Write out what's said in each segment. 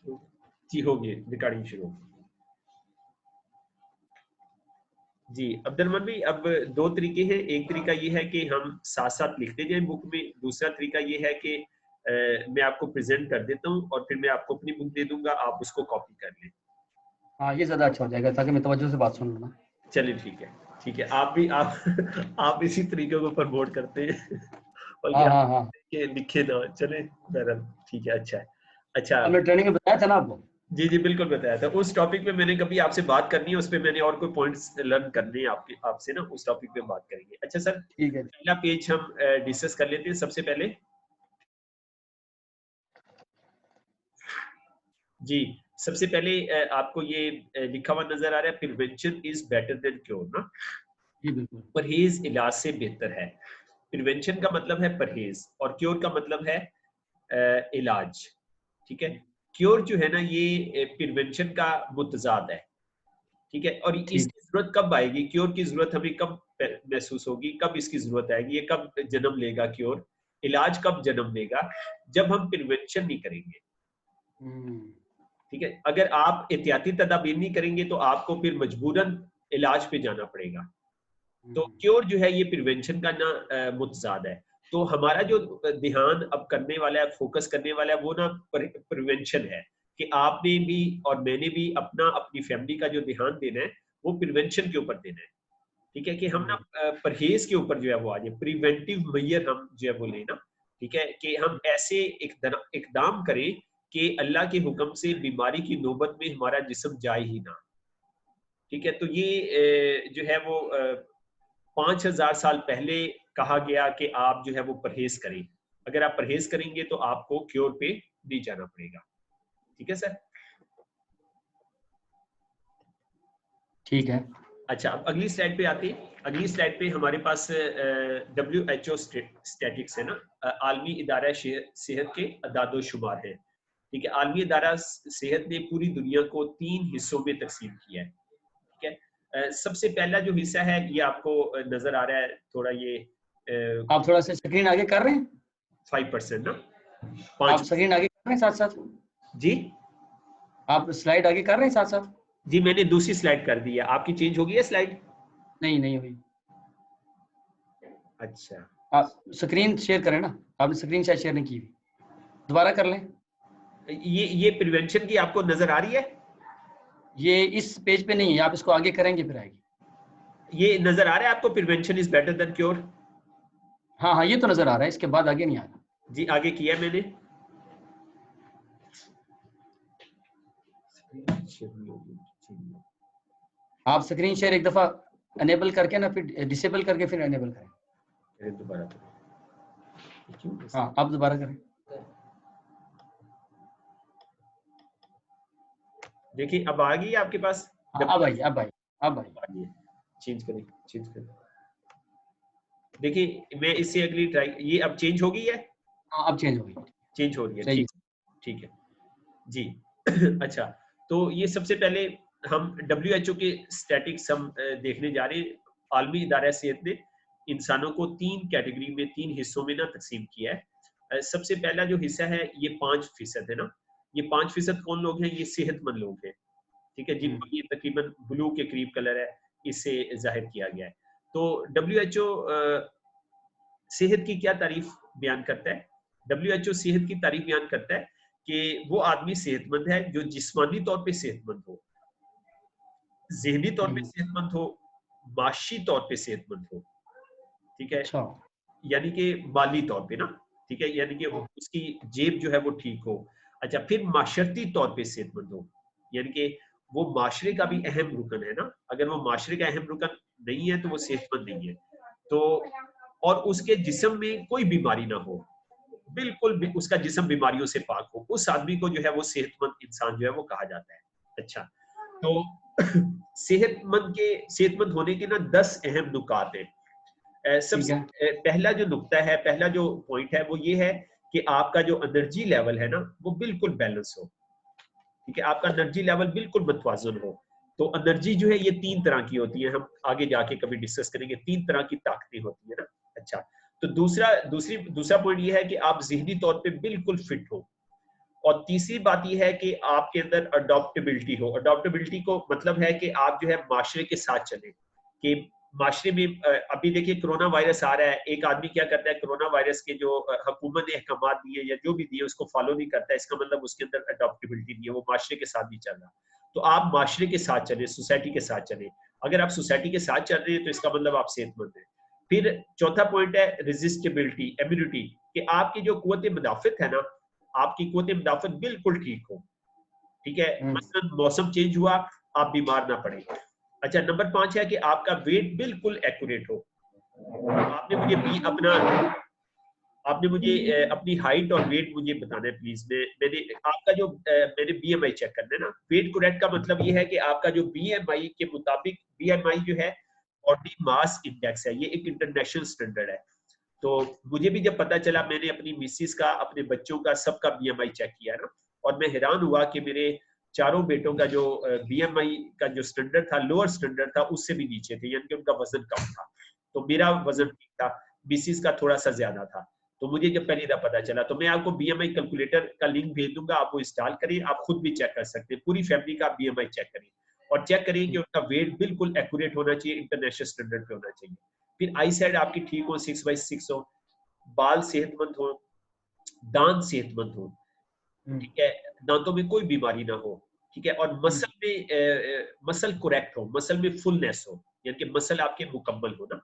जी होगी, रिकॉर्डिंग शुरू। जी अब्दुलरहमान भाई, अब दो तरीके हैं। एक तरीका ये है कि हम साथ साथ लिखते जाएं बुक में, दूसरा तरीका ये है कि मैं आपको प्रेजेंट कर देता हूँ और फिर मैं आपको अपनी बुक दे दूंगा, आप उसको कॉपी कर लें। हाँ ये ज्यादा अच्छा हो जाएगा ताकि मैं तवज्जो से बात सुन लूँ ना। चलिए ठीक है, ठीक है। आप भी आप आप इसी तरीके को प्रमोट करते हैं बल्कि हाँ हाँ आप हाँ, लिखे ना, चले बहरहाल ठीक है। अच्छा है, अच्छा। हमने ट्रेनिंग में बताया था ना आपको। जी जी बिल्कुल बताया था। उस टॉपिक पे मैंने कभी आपसे बात करनी है, उस पे मैंने और कोई पॉइंट्स लर्न करने हैं आपके आपसे ना, उस टॉपिक पे बात करेंगे। अच्छा सर, ठीक है। पहला पेज हम डिस्कस कर लेते हैं सबसे पहले। जी सबसे पहले आपको ये लिखा हुआ नजर आ रहा है, prevention is better than cure ना। जी बिल्कुल। परहेज इलाज से बेहतर है। प्रिवेंशन का मतलब है परहेज और क्योर का मतलब है इलाज। ठीक है। क्योर जो है ना ये प्रिवेंशन का मुतजाद है। ठीक है। और ठीक। इसकी जरूरत कब आएगी, क्योर की जरूरत हमें कब महसूस होगी, कब इसकी जरूरत आएगी, ये कब जन्म लेगा क्योर, इलाज कब जन्म लेगा, जब हम प्रिवेंशन नहीं करेंगे। ठीक है। अगर आप एहतियाती तदाबीर नहीं करेंगे तो आपको फिर मजबूरन इलाज पे जाना पड़ेगा। तो क्योर जो है ये प्रिवेंशन का ना मुतजाद है। तो हमारा जो ध्यान अब करने वाला है, फोकस करने वाला है, वो ना प्रिवेंशन है कि आपने भी और मैंने भी अपना अपनी फैमिली का जो ध्यान देना है वो प्रिवेंशन के ऊपर देना है। ठीक है। कि हम ना परहेज के ऊपर जो है वो आ जाए, प्रिवेंटिव मेजर हम जो है वो लेना। ठीक है। कि हम ऐसे इकदाम करें कि अल्लाह के हुक्म से बीमारी की नौबत में हमारा जिस्म जाए ही ना। ठीक है। तो ये जो है वो 5000 साल पहले कहा गया कि आप जो है वो परहेज करें। अगर आप परहेज करेंगे तो आपको क्योर पे नहीं जाना पड़ेगा। ठीक है सर। ठीक है। अच्छा अब अगली स्लाइड पे आते हैं। अगली स्लाइड पे हमारे पास WHO स्टैटिक्स है ना, आलमी इदारा सेहत के अदादोशुमार है। ठीक है। आलमी इदारा सेहत ने पूरी दुनिया को 3 हिस्सों में तकसीम किया है। ठीक है। सबसे पहला जो हिस्सा है ये आपको नजर आ रहा है थोड़ा, ये आप थोड़ा सा स्क्रीन आगे कर रहे हैं, 5% ना, आप 5%। स्क्रीन आगे कर रहे हैं साथ साथ, जी आप स्लाइड आगे कर रहे हैं साथ साथ। जी मैंने दूसरी स्लाइड कर दी है, आपकी चेंज हो गई है स्लाइड। नहीं नहीं हुई। अच्छा आप स्क्रीन शेयर करें ना, आपने स्क्रीन शायद शेयर नहीं की हुई, दोबारा कर लें। ये प्रिवेंशन की आपको नजर आ रही है, ये इस पेज पे नहीं है, आप इसको आगे करेंगे फिर आएगी। ये नजर आ रहा है आपको, prevention is better than cure. हाँ हाँ ये तो नजर आ रहा है, इसके बाद आगे नहीं आ रहा। जी आगे किया मैंने। आप स्क्रीन शेयर एक दफा अनेबल करके ना फिर डिसेबल करके फिर अनेबल करें। दोबारा हाँ आप दोबारा करें। देखिए अब आ गई आपके पास। हाँ अब आई, अब आई, अब आई। चेंज करें, चेंज करें। देखिए मैं इससे अगली ट्राई, ये अब चेंज हो गई है। हाँ अब चेंज हो गई। चेंज हो रही है, सही है। ठीक ठीक है जी। अच्छा तो ये सबसे पहले हम WHO के स्टैटिक्स हम देखने जा रहे हैं। आलमी इदारा सेहत ने इंसानों को 3 कैटेगरी में, 3 हिस्सों में ना तकसीम किया है। सबसे पहला जो हिस्सा है ये 5% है ना। ये 5% कौन लोग हैं, ये सेहतमंद लोग हैं। ठीक है। जिनको ये तकरीबन ब्लू के करीब कलर है, इससे जाहिर किया गया है। तो WHO सेहत की क्या तारीफ बयान करता है। WHO सेहत की तारीफ बयान करता है कि वो आदमी सेहतमंद है जो जिस्मानी तौर पे सेहतमंद हो, ज़हनी तौर पे सेहतमंद हो, माशी तौर पे सेहतमंद हो। ठीक है। अच्छा। यानी कि माली तौर पे ना। ठीक है। यानी कि उसकी जेब जो है वो ठीक हो। अच्छा फिर माशरती तौर पे सेहतमंद हो, यानी कि वो माशरे का भी अहम रुकन है ना। अगर वो माशरे का अहम रुकन नहीं है तो वो सेहतमंद नहीं है। तो और उसके जिस्म में कोई बीमारी ना हो, बिल्कुल भी उसका जिस्म बीमारियों से पाक हो, उस आदमी को जो है वो सेहतमंद इंसान जो है वो कहा जाता है। अच्छा तो सेहतमंद होने के ना 10 अहम नुकात हैं। ठीक सबसे है। पहला जो नुक्ता है, पहला जो पॉइंट है वो ये है कि आपका जो एनर्जी लेवल है ना वो बिल्कुल बैलेंस हो। ठीक है। आपका एनर्जी लेवल बिल्कुल मतवाजन हो। तो एनर्जी जो है ये 3 तरह की होती है, हम आगे जाके कभी डिस्कस करेंगे। 3 तरह की ताकतें होती है ना। अच्छा तो दूसरा पॉइंट ये है कि आप ज़हनी तौर पे बिल्कुल फिट हो। और तीसरी बात यह है कि आपके अंदर अडॉप्टेबिलिटी हो। अडॉप्टेबिलिटी को मतलब है कि आप जो है माशरे के साथ चले, कि माशरे में अभी देखिए कोरोना वायरस आ रहा है, एक आदमी क्या करता है, कोरोना वायरस के जो हुकूमत ने अहकाम दिए या जो भी दिए उसको फॉलो नहीं करता है, इसका मतलब उसके अंदर अडॉप्टेबिलिटी नहीं है, वो माशरे के साथ नहीं चल रहा। तो आप माशरे के साथ चले, सोसाइटी के साथ चले। अगर आप सोसाइटी के साथ चल रहे हैं तो इसका मतलब आप सेहतमंद हैं। फिर चौथा पॉइंट है रेजिस्टेबिलिटी, इम्यूनिटी, कि आपकी जो कुव्वत मुदाफित है ना, आपकी कुव्वत मुदाफित बिल्कुल ठीक हो। ठीक है, मसलन मौसम चेंज हुआ, आप बीमार ना पड़े। अच्छा, नंबर 5 है कि आपका वेट बिल्कुल एक्यूरेट हो। आपने मुझे अपनी हाइट और वेट मुझे बताना है प्लीज। मैंने आपका जो मैंने बीएमआई चेक करना है ना, वेट करेक्ट का मतलब ये है कि आपका जो बीएमआई के मुताबिक, बीएमआई जो है बॉडी मास इंडेक्स है, ये एक इंटरनेशनल स्टैंडर्ड है। तो मुझे भी जब पता चला, मैंने अपनी मिसिस का, अपने बच्चों का, सबका बीएमआई चेक किया ना, और मैं हैरान हुआ कि मेरे चारों बेटों का जो बीएमआई का जो स्टैंडर्ड था, लोअर स्टैंडर्ड था, उससे भी नीचे थे, यानी कि उनका वजन कम था। तो मेरा वजन ठीक था, मिसिस का थोड़ा सा ज्यादा था। तो मुझे जब पहली दफा पता चला, तो मैं आपको बीएमआई कैलकुलेटर का लिंक भेज दूंगा, आप वो इंस्टॉल करिए, आप खुद भी चेक कर सकते हैं, पूरी फैमिली का बीएमआई चेक करिए और चेक करिए कि उनका वेट बिल्कुल एक्यूरेट होना चाहिए, इंटरनेशनल स्टैंडर्ड पे होना चाहिए। फिर आई साइड आपकी ठीक हो, 6/6 हो, बाल सेहतमंद हो, दांत सेहतमंद हो, ठीक है, दांतों में कोई बीमारी ना हो, ठीक है, और मसल करेक्ट हो, मसल में फुलनेस हो, यानी कि मसल आपके मुकम्मल हो ना,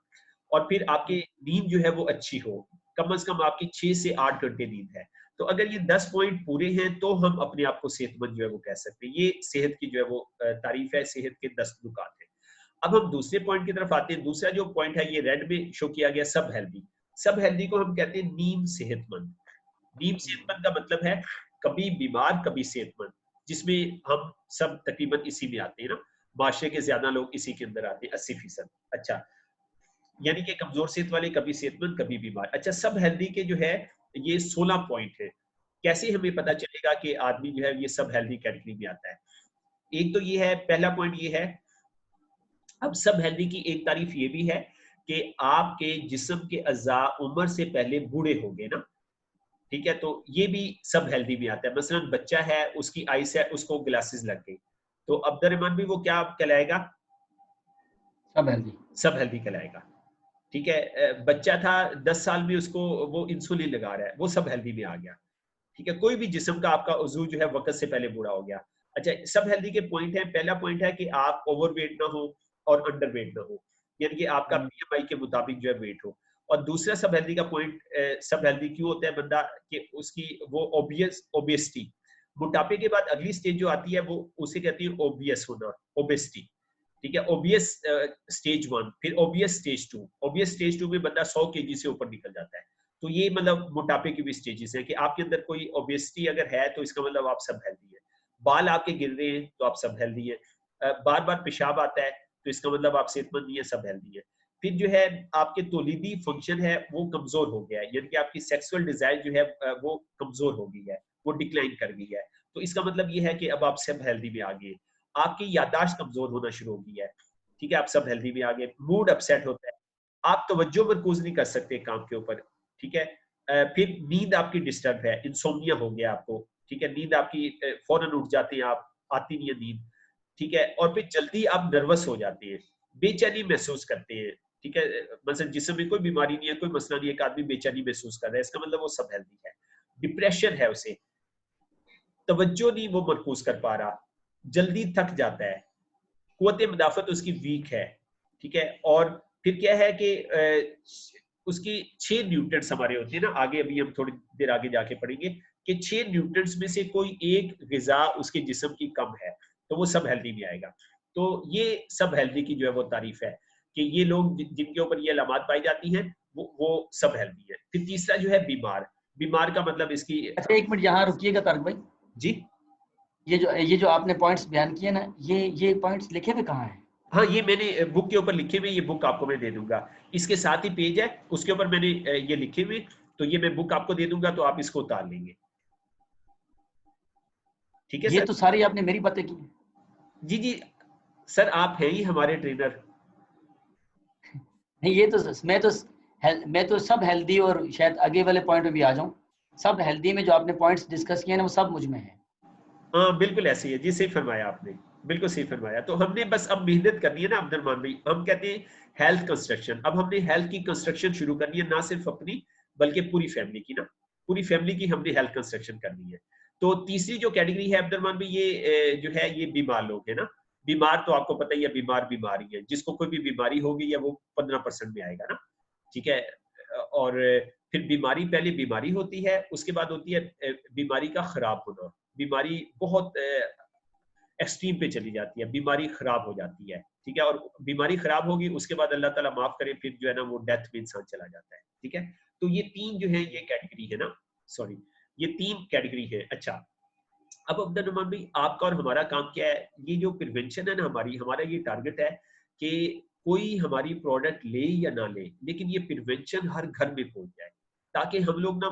और फिर आपकी नींद जो है वो अच्छी हो, कम से कम आपकी 6 से 8 घंटे नींद है। तो अगर ये 10 पॉइंट पूरे हैं तो हम अपने आप को सेहतमंद जो है वो कह सकते हैं। ये सेहत की जो है वो तारीफ है, सेहत के 10 नुकात है। अब हम दूसरे पॉइंट की तरफ आते हैं। दूसरा जो पॉइंट है, ये रेड में शो किया गया, सब हेल्दी। सब हेल्दी को हम कहते हैं नीम सेहतमंद। नीम सेहतमंद का मतलब है कभी बीमार कभी सेहतमंद, जिसमें हम सब तकरीबन इसी में आते हैं ना, माशरे के ज्यादा लोग इसी के अंदर आते हैं, 80%। अच्छा, यानी कि कमजोर सेहत वाले कभी सेहतमंद कभी बीमार। अच्छा, सब हेल्दी के जो है ये 16 पॉइंट है। कैसे हमें पता चलेगा कि आदमी जो है ये सब हेल्दी कैटेगरी में आता है? एक तो ये है, पहला पॉइंट ये है, अब सब हेल्दी की एक तारीफ ये भी है कि आपके जिस्म के अज़ा उम्र से पहले बूढ़े हो गए ना, ठीक है, तो ये भी सब हेल्दी में आता है। मसलन बच्चा है, उसकी आई से उसको ग्लासेस लग गई, तो अब्दुर्रहमान भी वो क्या कहलाएगा? सब हेल्दी कहलाएगा। ठीक है, बच्चा था 10 साल में, उसको वो इंसुलिन लगा रहा है, वो सब हेल्दी में आ गया। ठीक है, कोई भी जिस्म का आपका उज़ू जो है वक्त से पहले बूढ़ा हो गया। अच्छा, सब हेल्दी के पॉइंट है। पहला पॉइंट है कि आप ओवरवेट ना हो और अंडरवेट ना हो, यानी कि आपका बीएमआई के मुताबिक जो है वेट हो। और दूसरा सब हेल्दी का पॉइंट, सब हेल्दी क्यों होता है बंदा, कि उसकी वो ओबेसिटी, मोटापे के बाद अगली स्टेज जो आती है वो उसे कहती है ओबियस होना, ओबेसिटी। ठीक है, ओबियस स्टेज 1, फिर ओबियस स्टेज 2। ओबियस स्टेज 2 में बंदा 100 केजी से ऊपर निकल जाता है। तो ये मतलब मोटापे की भी स्टेजेस है कि आपके अंदर कोई ओबेसिटी अगर है तो इसका मतलब आप सब हेल्दी है। बाल आपके गिर रहे हैं तो आप सब हेल्दी है। बार बार पेशाब आता है तो इसका मतलब आप सेहतमंद नहीं है, सब हेल्दी है। फिर जो है आपके तौलीदी फंक्शन है वो कमजोर हो गया है, यानी कि आपकी सेक्सुअल डिजायर जो है वो कमजोर हो गई है, वो डिक्लाइन कर गई है। तो इसका मतलब ये है कि अब आप सब हेल्दी में आ गए। आपकी याददाश्त कमजोर होना शुरू हो गई है, ठीक है, आप सब हेल्दी में आ गए। मूड अपसेट होता है, आप तवज्जो मरकूज नहीं कर सकते काम के ऊपर, ठीक है। फिर नींद आपकी डिस्टर्ब है, इंसोम्निया हो गया आपको, ठीक है, नींद आपकी फौरन उठ जाती है, आप आती नहीं है नींद, ठीक है। और फिर जल्दी आप नर्वस हो जाते हैं, बेचैनी महसूस करते हैं, ठीक है। मतलब जिस्म में कोई बीमारी नहीं है, कोई मसला नहीं है, एक आदमी बेचैनी महसूस कर रहा है, इसका मतलब वो सब हेल्दी है। डिप्रेशन है उसे, तवज्जो नहीं वो मरकूज कर पा रहा, जल्दी थक जाता है, कुव्वत मुदाफत उसकी वीक है, ठीक है। और फिर क्या है कि उसकी 6 न्यूट्रिएंट्स हमारे होते हैं ना, आगे अभी हम थोड़ी देर आगे जाके पढ़ेंगे कि 6 न्यूट्रिएंट्स में से कोई एक ग़िज़ा उसके जिस्म की कम है तो वो सब हेल्दी में आएगा। तो ये सब हेल्दी की जो है वो तारीफ है कि ये लोग जिनके ऊपर ये अलामत पाई जाती हैं वो सब हेल्दी है। फिर तीसरा जो है बीमार का मतलब इसकी। अच्छा, एक मिनट यहाँ रुकिएगा तारिक भाई जी। ये जो आपने पॉइंट्स बयान किए ना, ये पॉइंट्स लिखे हुए कहाँ हैं? हाँ, ये मैंने बुक के ऊपर लिखे हुए, ये बुक आपको मैं दे दूंगा, इसके साथ ही पेज है उसके ऊपर मैंने ये लिखे हुए, तो ये मैं बुक आपको दे दूंगा तो आप इसको उतार लेंगे, ठीक है ये सर। तो सारी आपने मेरी बातें की। जी जी सर, आप हैं ही हमारे ट्रेनर। नहीं, ये तो मैं तो सब हेल्दी और शायद आगे वाले पॉइंट में भी आ जाऊं। सब हेल्दी में जो आपने पॉइंट्स डिस्कस किए ना वो सब मुझ में है। हाँ बिल्कुल ऐसे ही है जी, सही फरमाया आपने, बिल्कुल सही फरमाया। तो हमने बस अब मेहनत करनी है ना अब्दुलरहमान भाई, हम कहते हैं हेल्थ कंस्ट्रक्शन। अब हमने हेल्थ की कंस्ट्रक्शन शुरू करनी है, ना सिर्फ अपनी बल्कि पूरी फैमिली की ना, पूरी फैमिली की हमने हेल्थ कंस्ट्रक्शन करनी है। तो तीसरी जो कैटेगरी है अब्दुलरहमान भाई, ये जो है ये बीमार लोग है ना। बीमार तो आपको पता ही है, बीमार बीमारी है, जिसको कोई भी बीमारी होगी या वो 15% में आएगा ना, ठीक है। और फिर बीमारी, पहले बीमारी होती है, उसके बाद होती है बीमारी का खराब होना। बीमारी बहुत एक्सट्रीम पे चली जाती है, बीमारी खराब हो जाती है, ठीक है। और बीमारी खराब होगी, उसके बाद अल्लाह ताला माफ करे, फिर जो है ना वो डेथ में इंसान चला जाता है, ठीक है। तो ये तीन जो है ये कैटेगरी है ना, सॉरी, ये तीन कैटेगरी है। अच्छा, अब अब्दुल भाई आपका और हमारा काम क्या है, ये जो प्रिवेंशन है ना हमारी, हमारा ये टारगेट है कि कोई हमारी प्रोडक्ट ले या ना ले, लेकिन ये प्रिवेंशन हर घर में पहुंच जाए, ताकि हम लोग ना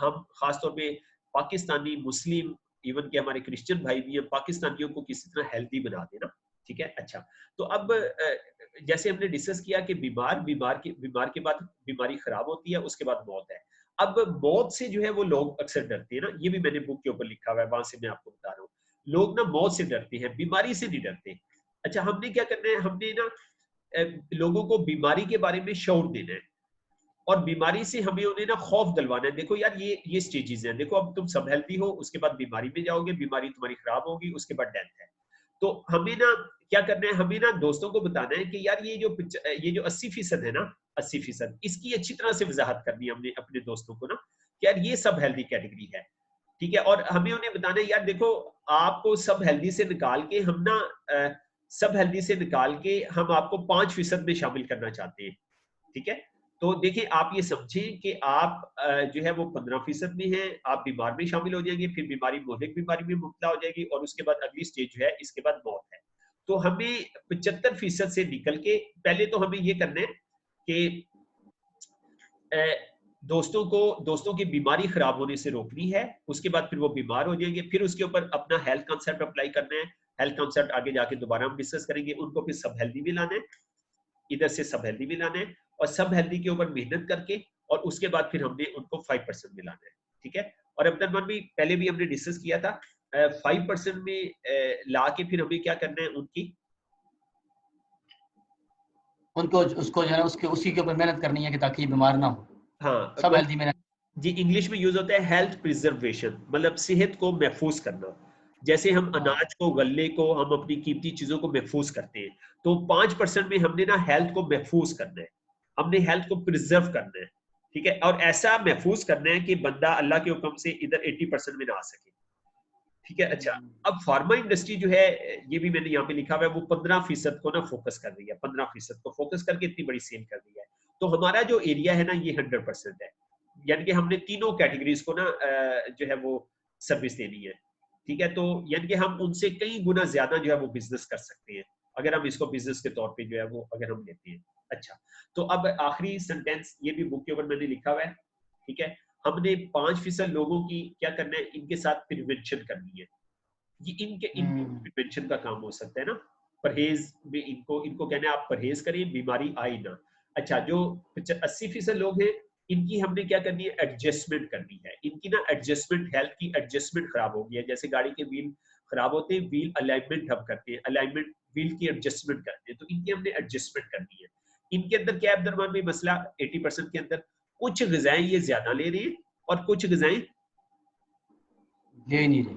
हम खासतौर पे पाकिस्तानी मुस्लिम, इवन के हमारे क्रिश्चियन भाई भी हैं, पाकिस्तानियों को किसी तरह हेल्दी बना देना, ठीक है। अच्छा, तो अब जैसे हमने डिस्कस किया कि बीमार के बाद बीमारी खराब होती है, उसके बाद मौत है। अब मौत से जो है वो लोग अक्सर डरते हैं ना, ये भी मैंने बुक के ऊपर लिखा हुआ है, वहां से मैं आपको बता रहा हूँ। लोग ना मौत से डरते हैं, बीमारी से नहीं डरते। अच्छा, हमने क्या करना है, हमने ना लोगों को बीमारी के बारे में शऊर देना है, और बीमारी से हमें उन्हें ना खौफ दिलवाना है। देखो यार, ये स्टेजेस हैं, देखो अब तुम सब हेल्दी हो, उसके बाद बीमारी में जाओगे, बीमारी तुम्हारी खराब होगी, उसके बाद डेथ है। तो हमें ना क्या करना है, हमें ना दोस्तों को बताना है कि यार ये जो 80% है ना, 80%, इसकी अच्छी तरह से वजाहत करनी है हमने अपने दोस्तों को ना, कि यार ये सब हेल्दी कैटेगरी है, ठीक है। और हमें उन्हें बताना है, यार देखो आपको सब हेल्दी से निकाल के हम ना सब हेल्दी से निकाल के हम आपको 5% में शामिल करना चाहते हैं, ठीक है। तो देखिए आप ये समझें कि आप जो है वो 15% में है, आप बीमार में शामिल हो जाएंगे, फिर बीमारी मोहलिक बीमारी में मुब्तला हो जाएगी, और उसके बाद अगली स्टेज जो है इसके बाद मौत है। तो हमें 75% से निकल के पहले तो हमें ये करना है कि दोस्तों की बीमारी खराब होने से रोकनी है, उसके बाद फिर वो बीमार हो जाएंगे, फिर उसके ऊपर अपना हेल्थ कॉन्सेप्ट अप्लाई करना है। हेल्थ कॉन्सेप्ट आगे जाके दोबारा हम डिस्कस करेंगे, उनको फिर सब हेल्दी में लाना है, इधर से सब हेल्दी में लाना है, और सब हेल्दी के ऊपर मेहनत करके, और उसके बाद फिर हमने उनको 5% में लाना है, ठीक है। और अब्दुल भी पहले भी हमने डिस्कस किया था, 5% में ला के फिर हमें क्या करना है, उनको उसको जो है उसके उसी के ऊपर मेहनत करनी है कि ताकि ये बीमार ना हो, हाँ सब हेल्दी में जी, इंग्लिश में यूज होता है हेल्थ प्रिजर्वेशन, मतलब सेहत को महफूज करना। जैसे हम अनाज को, गल्ले को, हम अपनी कीमती चीजों को महफूज करते हैं, तो 5% में हमने ना हेल्थ को महफूज करना है, हमने हेल्थ को प्रिजर्व करना है, ठीक है। और ऐसा महफूज करना है कि बंदा अल्लाह के हुक्म से इधर 80% में ना आ सके, ठीक है। अच्छा, अब फार्मा इंडस्ट्री जो है, ये भी मैंने यहाँ पे लिखा हुआ है, वो 15% को ना फोकस कर रही है, 15% को फोकस करके इतनी बड़ी सेल कर रही है। तो हमारा जो एरिया है ना ये 100% है, यानी कि हमने तीनों कैटेगरीज को ना जो है वो सर्विस देनी है, ठीक है। तो यानी कि हम उनसे कई गुना ज्यादा जो है वो बिजनेस कर सकते हैं, अगर हम इसको बिजनेस के तौर पे जो है वो अगर हम लेते हैं। अच्छा, तो अब आखिरी सेंटेंस ये भी बुक के ऊपर मैंने लिखा हुआ है, ठीक है। हमने 5% लोगों की क्या करना है, इनके साथ प्रिवेंशन करनी है। ये इनके प्रिवेंशन का काम हो सकता है ना, परहेज में इनको इनको कहना है आप परहेज करें, बीमारी आई ना। अच्छा, जो 80% लोग हैं, इनकी हमने क्या करनी है, एडजस्टमेंट करनी है। इनकी ना एडजस्टमेंट, हेल्थ की एडजस्टमेंट खराब हो गई है, जैसे गाड़ी के व्हील खराब होते हैं, व्हील अलाइनमेंट हम करते हैं, अलाइनमेंट व्हील की एडजस्टमेंट करते हैं, तो इनकी हमने एडजस्टमेंट करनी है। इनके अंदर क्या है अब्दुल भाई मसला, 80% के अंदर कुछ ग़िज़ाएं ये ज्यादा ले रहे हैं, और कुछ ग़िज़ाएं ले नहीं रहे,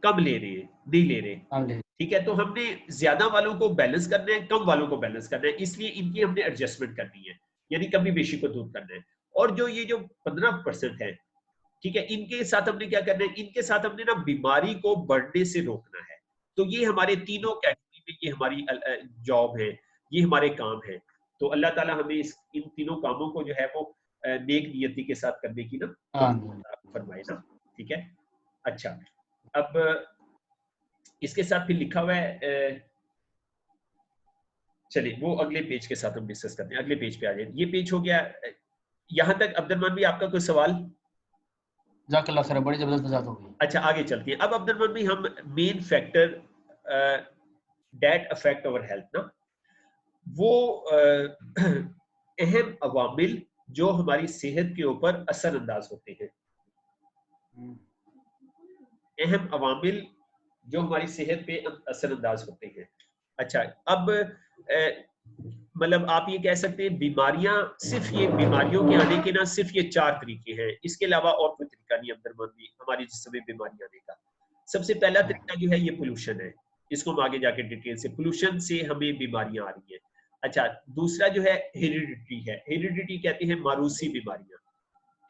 कम ले रहे हैं, नहीं ले रहे, ठीक है। तो हमने ज्यादा वालों को बैलेंस करना है, कम वालों को बैलेंस करना है, इसलिए इनकी हमने एडजस्टमेंट करनी है, यानी कमी बेशी को दूर करना है। और जो ये जो 15% है, ठीक है, इनके साथ हमने क्या करना है, इनके साथ हमने ना बीमारी को बढ़ने से रोकना है। तो ये हमारे तीनों कैटेगरी में ये हमारी जॉब है, ये हमारे काम है। तो अल्लाह ताला हमें इन तीनों कामों को जो है वो नेक नियति के साथ करने की ना फरमाए ना, ठीक है। अच्छा, अब इसके साथ फिर लिखा हुआ है, चलिए वो अगले पेज के साथ हम डिस्कस करते हैं, अगले पेज पे आ जाए। ये पेज हो गया यहाँ तक। अब्दुल भी आपका कोई सवाल? जज़ाकल्लाह खैर, बड़ी जबरदस्त वजाहत हो गई। अच्छा, आगे चलते हैं। अब अब्दुल भी हम main factor that affect our health ना, वो अहम अवामिल जो हमारी सेहत के ऊपर असर अंदाज होते हैं, अहम अवामिल जो हमारी सेहत पे असरअंदाज होते हैं। अच्छा, अब मतलब आप ये कह सकते हैं बीमारियां, सिर्फ ये बीमारियों के आने के ना सिर्फ ये 4 तरीके हैं, इसके अलावा और कोई तरीका नहीं अब्दुलरहमान भी हमारे जिस्म में बीमारी आने का। सबसे पहला तरीका जो है ये पोल्यूशन है, इसको हम आगे जाके डिटेल से, पोल्यूशन से हमें बीमारियां आ रही हैं। अच्छा, दूसरा जो है हेरिडिटी है, हेरिडिटी कहते हैं मारूसी बीमारियां,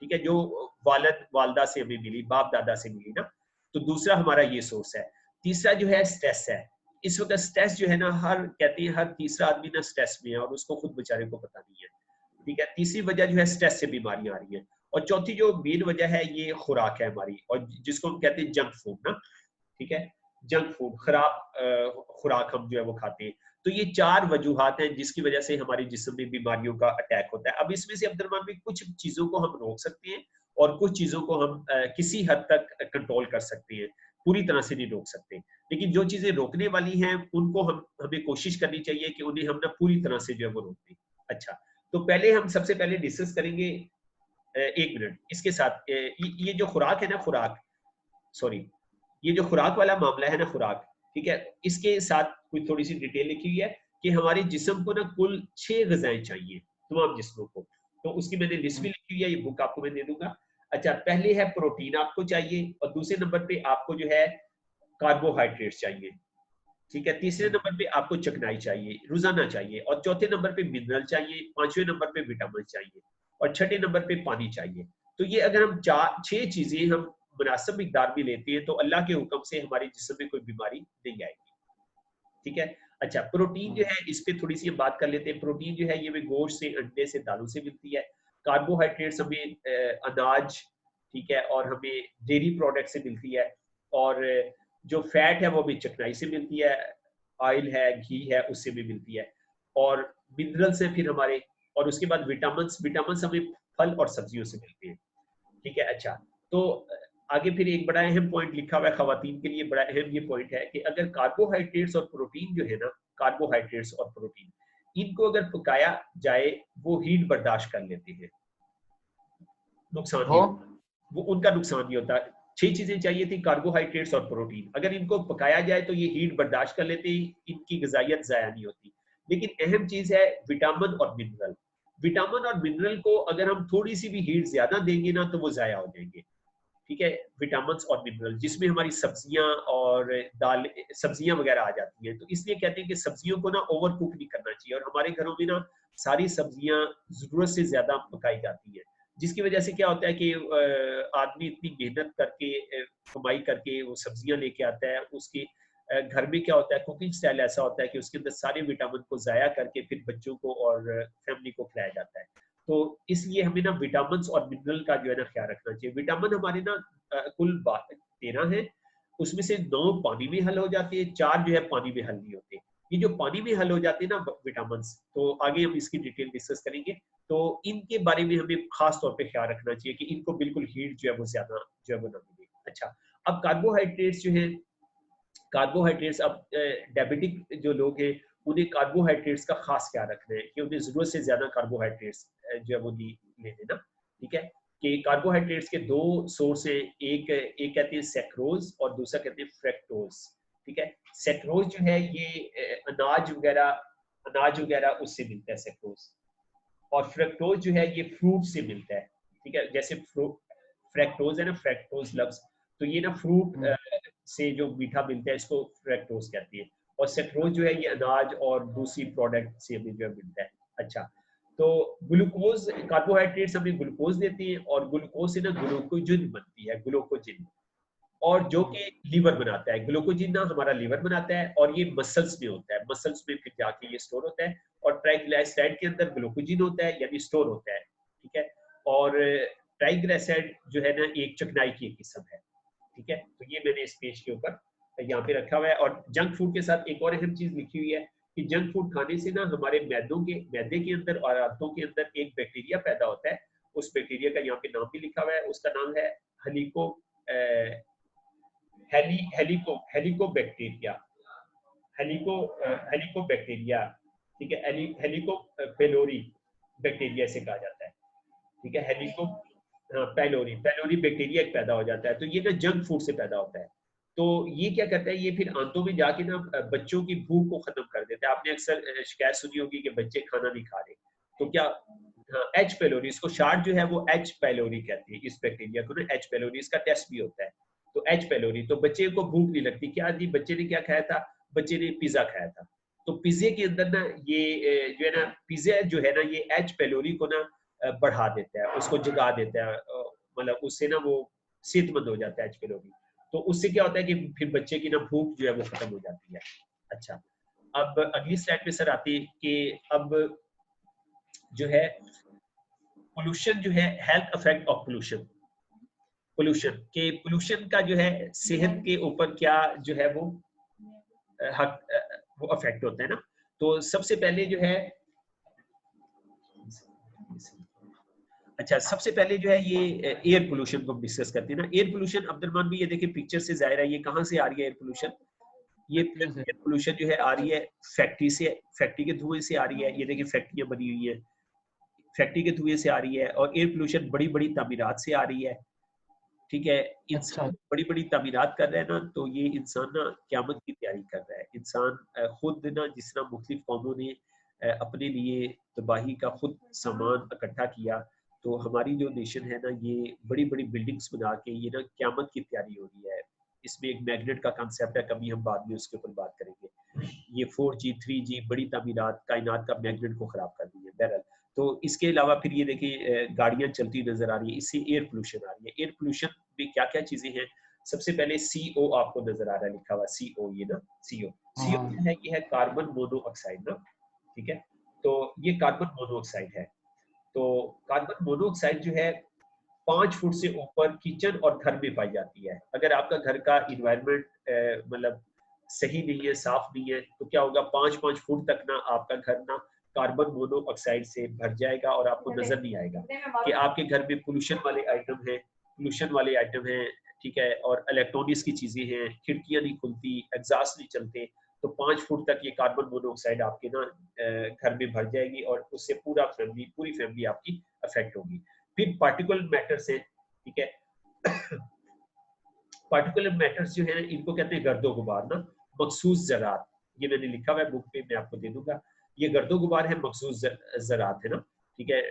ठीक है, जो वालिद वालदा से हमें मिली, बाप दादा से मिली ना, तो दूसरा हमारा ये सोर्स है। तीसरा जो है स्ट्रेस है, इस वक्त स्ट्रेस जो है ना, हर कहते हैं हर तीसरा आदमी ना स्ट्रेस में है और उसको खुद बेचारे को पता नहीं है, ठीक है। तीसरी वजह जो है स्ट्रेस से बीमारियां आ रही है। और चौथी जो मेन वजह है ये खुराक है हमारी, और जिसको हम कहते हैं जंक फूड ना, ठीक है, जंक फूड, खराब खुराक हम जो है वो खाते हैं। तो ये 4 वजूहात हैं जिसकी वजह से हमारे जिस्म में बीमारियों का अटैक होता है। अब इसमें से अब्दुलरहमान भी कुछ चीजों को हम रोक सकते हैं और कुछ चीजों को हम किसी हद तक कंट्रोल कर सकते हैं, पूरी तरह से नहीं रोक सकते। लेकिन जो चीजें रोकने वाली हैं उनको हमें कोशिश करनी चाहिए कि उन्हें हम ना पूरी तरह से जो है वो रोक दें। अच्छा, तो पहले हम सबसे पहले डिस्कस करेंगे, 1 मिनट इसके साथ, ये जो खुराक है ना, खुराक, सॉरी, ये जो खुराक वाला मामला है ना, खुराक, ठीक है, इसके साथ कोई थोड़ी सी डिटेल लिखी हुई है कि हमारे जिस्म को ना कुल 6 ग़िज़ाएं चाहिए, तमाम जिस्मों को। तो उसकी मैंने लिस्ट भी लिखी हुई है, ये बुक आपको मैं दे दूंगा। अच्छा, पहले है प्रोटीन आपको चाहिए, और दूसरे नंबर पे आपको जो है कार्बोहाइड्रेट्स चाहिए, ठीक है। तीसरे नंबर पे आपको चिकनाई चाहिए, रोजाना चाहिए, और चौथे नंबर पे मिनरल चाहिए, पांचवें नंबर पे विटामिन चाहिए, और छठे नंबर पे पानी चाहिए। तो ये अगर हम 6 चीजें हम मुनासिब मिकदार में लेते हैं तो अल्लाह के हुक्म से हमारे जिस्म में कोई बीमारी नहीं आएगी, ठीक है। अच्छा, प्रोटीन जो है इस पे थोड़ी सी हम बात कर लेते हैं। प्रोटीन जो है ये हमें गोश्त से, अंडे से, दालों से मिलती है। कार्बोहाइड्रेट्स हमें अनाज, ठीक है, और हमें डेयरी प्रोडक्ट से मिलती है। और जो फैट है वो हमें चिकनाई से मिलती है, ऑयल है, घी है, उससे भी मिलती है। और मिनरल्स हैं फिर हमारे, और उसके बाद विटामिन हमें फल और सब्जियों से मिलते हैं, ठीक है। अच्छा, तो आगे फिर एक बड़ा अहम पॉइंट लिखा हुआ है खवातीन के लिए, बड़ा अहम ये पॉइंट है कि अगर कार्बोहाइड्रेट्स और प्रोटीन जो है ना, कार्बोहाइड्रेट्स और प्रोटीन, इनको अगर पकाया जाए वो हीट बर्दाश्त कर लेते हैं, नुकसान नहीं होता, वो उनका नुकसान नहीं होता। 6 चीजें चाहिए थी, कार्बोहाइड्रेट्स और प्रोटीन, अगर इनको पकाया जाए तो ये हीट बर्दाश्त कर लेते हैं, इनकी ग़िज़ाइयत ज़ाया नहीं होती। लेकिन अहम चीज है विटामिन और मिनरल। विटामिन और मिनरल को अगर हम थोड़ी सी भी हीट ज्यादा देंगे ना तो वो ज़ाया हो जाएंगे, ठीक है। विटामिन और मिनरल जिसमें हमारी सब्जियां और दाल, सब्जियां वगैरह आ जाती हैं। तो इसलिए कहते हैं कि सब्जियों को ना ओवर कुक नहीं करना चाहिए, और हमारे घरों में ना सारी सब्जियां जरूरत से ज्यादा पकाई जाती हैं, जिसकी वजह से क्या होता है कि आदमी इतनी मेहनत करके, कमाई करके वो सब्जियां लेके आता है, उसके घर में क्या होता है, कुकिंग स्टाइल ऐसा होता है कि उसके अंदर सारे विटामिन को ज़ाया करके फिर बच्चों को और फैमिली को खिलाया जाता है। तो इसलिए हमें ना विटामिन और मिनरल का जो है ना ख्याल रखना चाहिए। विटामिन हमारे ना कुल 13 है, उसमें से 9 पानी में हल हो जाते हैं, 4 जो है पानी में हल नहीं होते। ये जो पानी में हल हो जाते हैं ना विटामिन, तो आगे हम इसकी डिटेल डिस्कस करेंगे। तो इनके बारे में हमें खास तौर पे ख्याल रखना चाहिए कि इनको बिल्कुल हीट जो है वो ज्यादा जो है वो ना मिले। अच्छा, अब कार्बोहाइड्रेट्स जो है, कार्बोहाइड्रेट्स, अब डायबिटिक जो लोग हैं उन्हें कार्बोहाइड्रेट्स का खास ख्याल रखना है कि उन्हें जरूरत से ज्यादा कार्बोहाइड्रेट्स जो है वो नहीं लेने ना, ठीक है। कि कार्बोहाइड्रेट्स के 2 सोर्स हैं, एक कहते हैं सेक्रोज और दूसरा कहते हैं फ्रैक्टोज, ठीक है। सेक्रोज जो है ये अनाज वगैरह उससे मिलता है सेक्रोज, और फ्रक्टोज जो है ये फ्रूट से मिलता है, ठीक है। जैसे फ्रैक्टोज है ना, फ्रैक्टोज लफ्ज, तो ये ना फ्रूट से जो मीठा मिलता है इसको फ्रैक्टोज कहते हैं। और सेक्रोज जो है ये अनाज और दूसरी प्रोडक्ट से हमें जो मिलता है। अच्छा, तो ग्लूकोज, कार्बोहाइड्रेट्स हमें ग्लूकोज देते हैं, और ग्लूकोज से ना ग्लूकोजिन बनती है, ग्लूकोजिन, और जो कि लीवर बनाता है। ग्लूकोजिन ना हमारा लीवर बनाता है, और ये मसल्स में होता है, मसल्स में फिर जाके ये स्टोर होता है। और ट्राइग्लिसराइड के अंदर ग्लूकोजिन होता है, यानी स्टोर होता है, ठीक है। और ट्राइग्लिसराइड जो है ना एक चिकनाई की एक किस्म है, ठीक है। तो ये मैंने इस पेज के ऊपर यहाँ पे रखा हुआ है। और जंक फूड के साथ एक और अहम चीज लिखी हुई है कि जंक फूड खाने से ना हमारे मैदे के अंदर और आंतों के अंदर एक बैक्टीरिया पैदा होता है। उस बैक्टीरिया का यहाँ पे नाम भी लिखा हुआ है, उसका नाम है हेलिकोबैक्टीरिया, हेलिकोबैक्टीरिया, ठीक है। हेलिको पेलोरी बैक्टीरिया से कहा जाता है, ठीक है। हाँ, पैलोरी बैक्टीरिया एक पैदा हो जाता है, तो ये ना जंक फूड से पैदा होता है। तो ये क्या करता है, ये फिर आंतों में जाके ना बच्चों की भूख को खत्म कर देता है। आपने अक्सर शिकायत सुनी होगी कि बच्चे खाना नहीं खा रहे, तो क्या, हाँ, एच पैलोरी, इसको शार्ट जो है वो एच पैलोरी कहते हैं इस बैक्टीरिया को ना, एच पैलोरी, इसका टेस्ट भी होता है। तो एच पैलोरी, तो बच्चे को भूख नहीं लगती। क्या जी, बच्चे ने क्या खाया था, बच्चे ने पिज्जा खाया था, तो पिज्जे के अंदर ना ये जो है ना, पिज्जा जो है ना, ये एच पैलोरी को ना बढ़ा देता है, उसको जगा देता है, मतलब उससे ना वो सेहतमंद हो जाता है एच पैलोरी। तो उससे क्या होता है कि फिर बच्चे की ना भूख जो है वो खत्म हो जाती है। अच्छा, अब अगली स्लाइड पे सर आती है कि अब जो है पोल्यूशन जो है, हेल्थ इफेक्ट ऑफ पोल्यूशन के, पोल्यूशन का जो है सेहत के ऊपर क्या जो है वो वो अफेक्ट होता है ना। तो सबसे पहले जो है, अच्छा, सबसे पहले जो है ये एयर पोल्यूशन को डिस्कस करते हैं ना। एयर पोल्यूशन, अब्दुलरहमान भी ये देखिए पिक्चर से जाहिर है ये कहाँ से आ रही है एयर पोल्यूशन। ये एयर पोल्यूशन जो है आ रही है फैक्ट्री से, फैक्ट्री के धुएं से आ रही है। ये देखिए फैक्ट्रियां बनी हुई है, फैक्ट्री के धुएं से आ रही है। और एयर पोल्यूशन बड़ी बड़ी तामीरात से आ रही है, ठीक है। इंसान बड़ी बड़ी तामीरात कर रहा है ना, तो ये इंसान ना क़यामत की तैयारी कर रहा है। इंसान खुद ना, जिस तरह मुख्तलिफ कौमों ने अपने लिए तबाही का खुद सामान इकट्ठा किया, तो हमारी जो नेशन है ना, ये बड़ी बड़ी बिल्डिंग्स बना के ये ना क़यामत की तैयारी हो रही है। इसमें एक मैग्नेट का कंसेप्ट है, कभी हम बाद में उसके ऊपर बात करेंगे। ये 4G 3G बड़ी तामीरात कायनात का मैग्नेट को खराब कर दी है। बहरहाल, तो इसके अलावा फिर ये देखिए गाड़ियां चलती नजर आ रही है, इससे एयर पोल्यूशन आ रही है। एयर पोल्यूशन में क्या क्या चीजें हैं, सबसे पहले CO आपको नजर आ रहा है लिखा हुआ, CO, ये ना CO है, ये है कार्बन मोनोऑक्साइड ना, ठीक है। तो ये कार्बन मोनोऑक्साइड है। तो कार्बन मोनोऑक्साइड जो है 5 फुट से ऊपर किचन और घर में पाई जाती है। अगर आपका घर का इन्वायरमेंट मतलब सही नहीं है, साफ नहीं है, तो क्या होगा, 5-5 फुट तक ना आपका घर ना कार्बन मोनोऑक्साइड से भर जाएगा और आपको नजर नहीं आएगा कि आपके घर में पोल्यूशन वाले आइटम है, ठीक है। और इलेक्ट्रॉनिक्स की चीजें हैं, खिड़कियां नहीं खुलती, एग्जॉस्ट नहीं चलते, तो 5 फुट तक ये कार्बन मोनोऑक्साइड आपके ना घर में भर जाएगी और उससे पूरी फैमिली आपकी अफेक्ट होगी। फिर पार्टिकुलर मैटर्स है, ठीक है। पार्टिकुलर मैटर्स जो है इनको कहते हैं गर्दो गुबार ना, मखसूस ज़रात। ये मैंने लिखा हुआ है बुक पे, मैं आपको दे दूंगा। ये गर्दो गुबार है, मखसूस ज़रात है ना, ठीक है।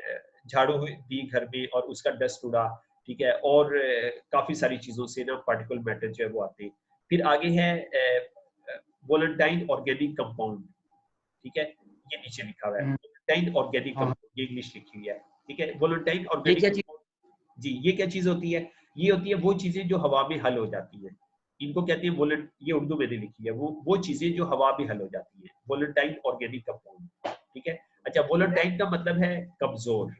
झाड़ू दी घर में और उसका डस्ट उड़ा, ठीक है। और काफी सारी चीजों से ना पार्टिकुलर मैटर जो है वो आते हैं। फिर आगे है वोलेंटाइन ऑर्गेनिक कंपाउंड, ठीक है। ये नीचे लिखा हुआ है वोलेंटाइन ऑर्गेनिक कंपाउंड, ये इंग्लिश लिखी हुई है, ठीक है। वोलेंटाइन ऑर्गेनिक जी, ये क्या चीज होती है, ये होती है वो चीजें जो हवा में हल हो जाती है, इनको कहते हैं ये उर्दू में लिखी है, वो चीजें जो हवा में हल हो जाती है, वोलेंटाइन ऑर्गेनिक कंपाउंड, ठीक है। अच्छा, वोलेंटाइन का मतलब है कमजोर,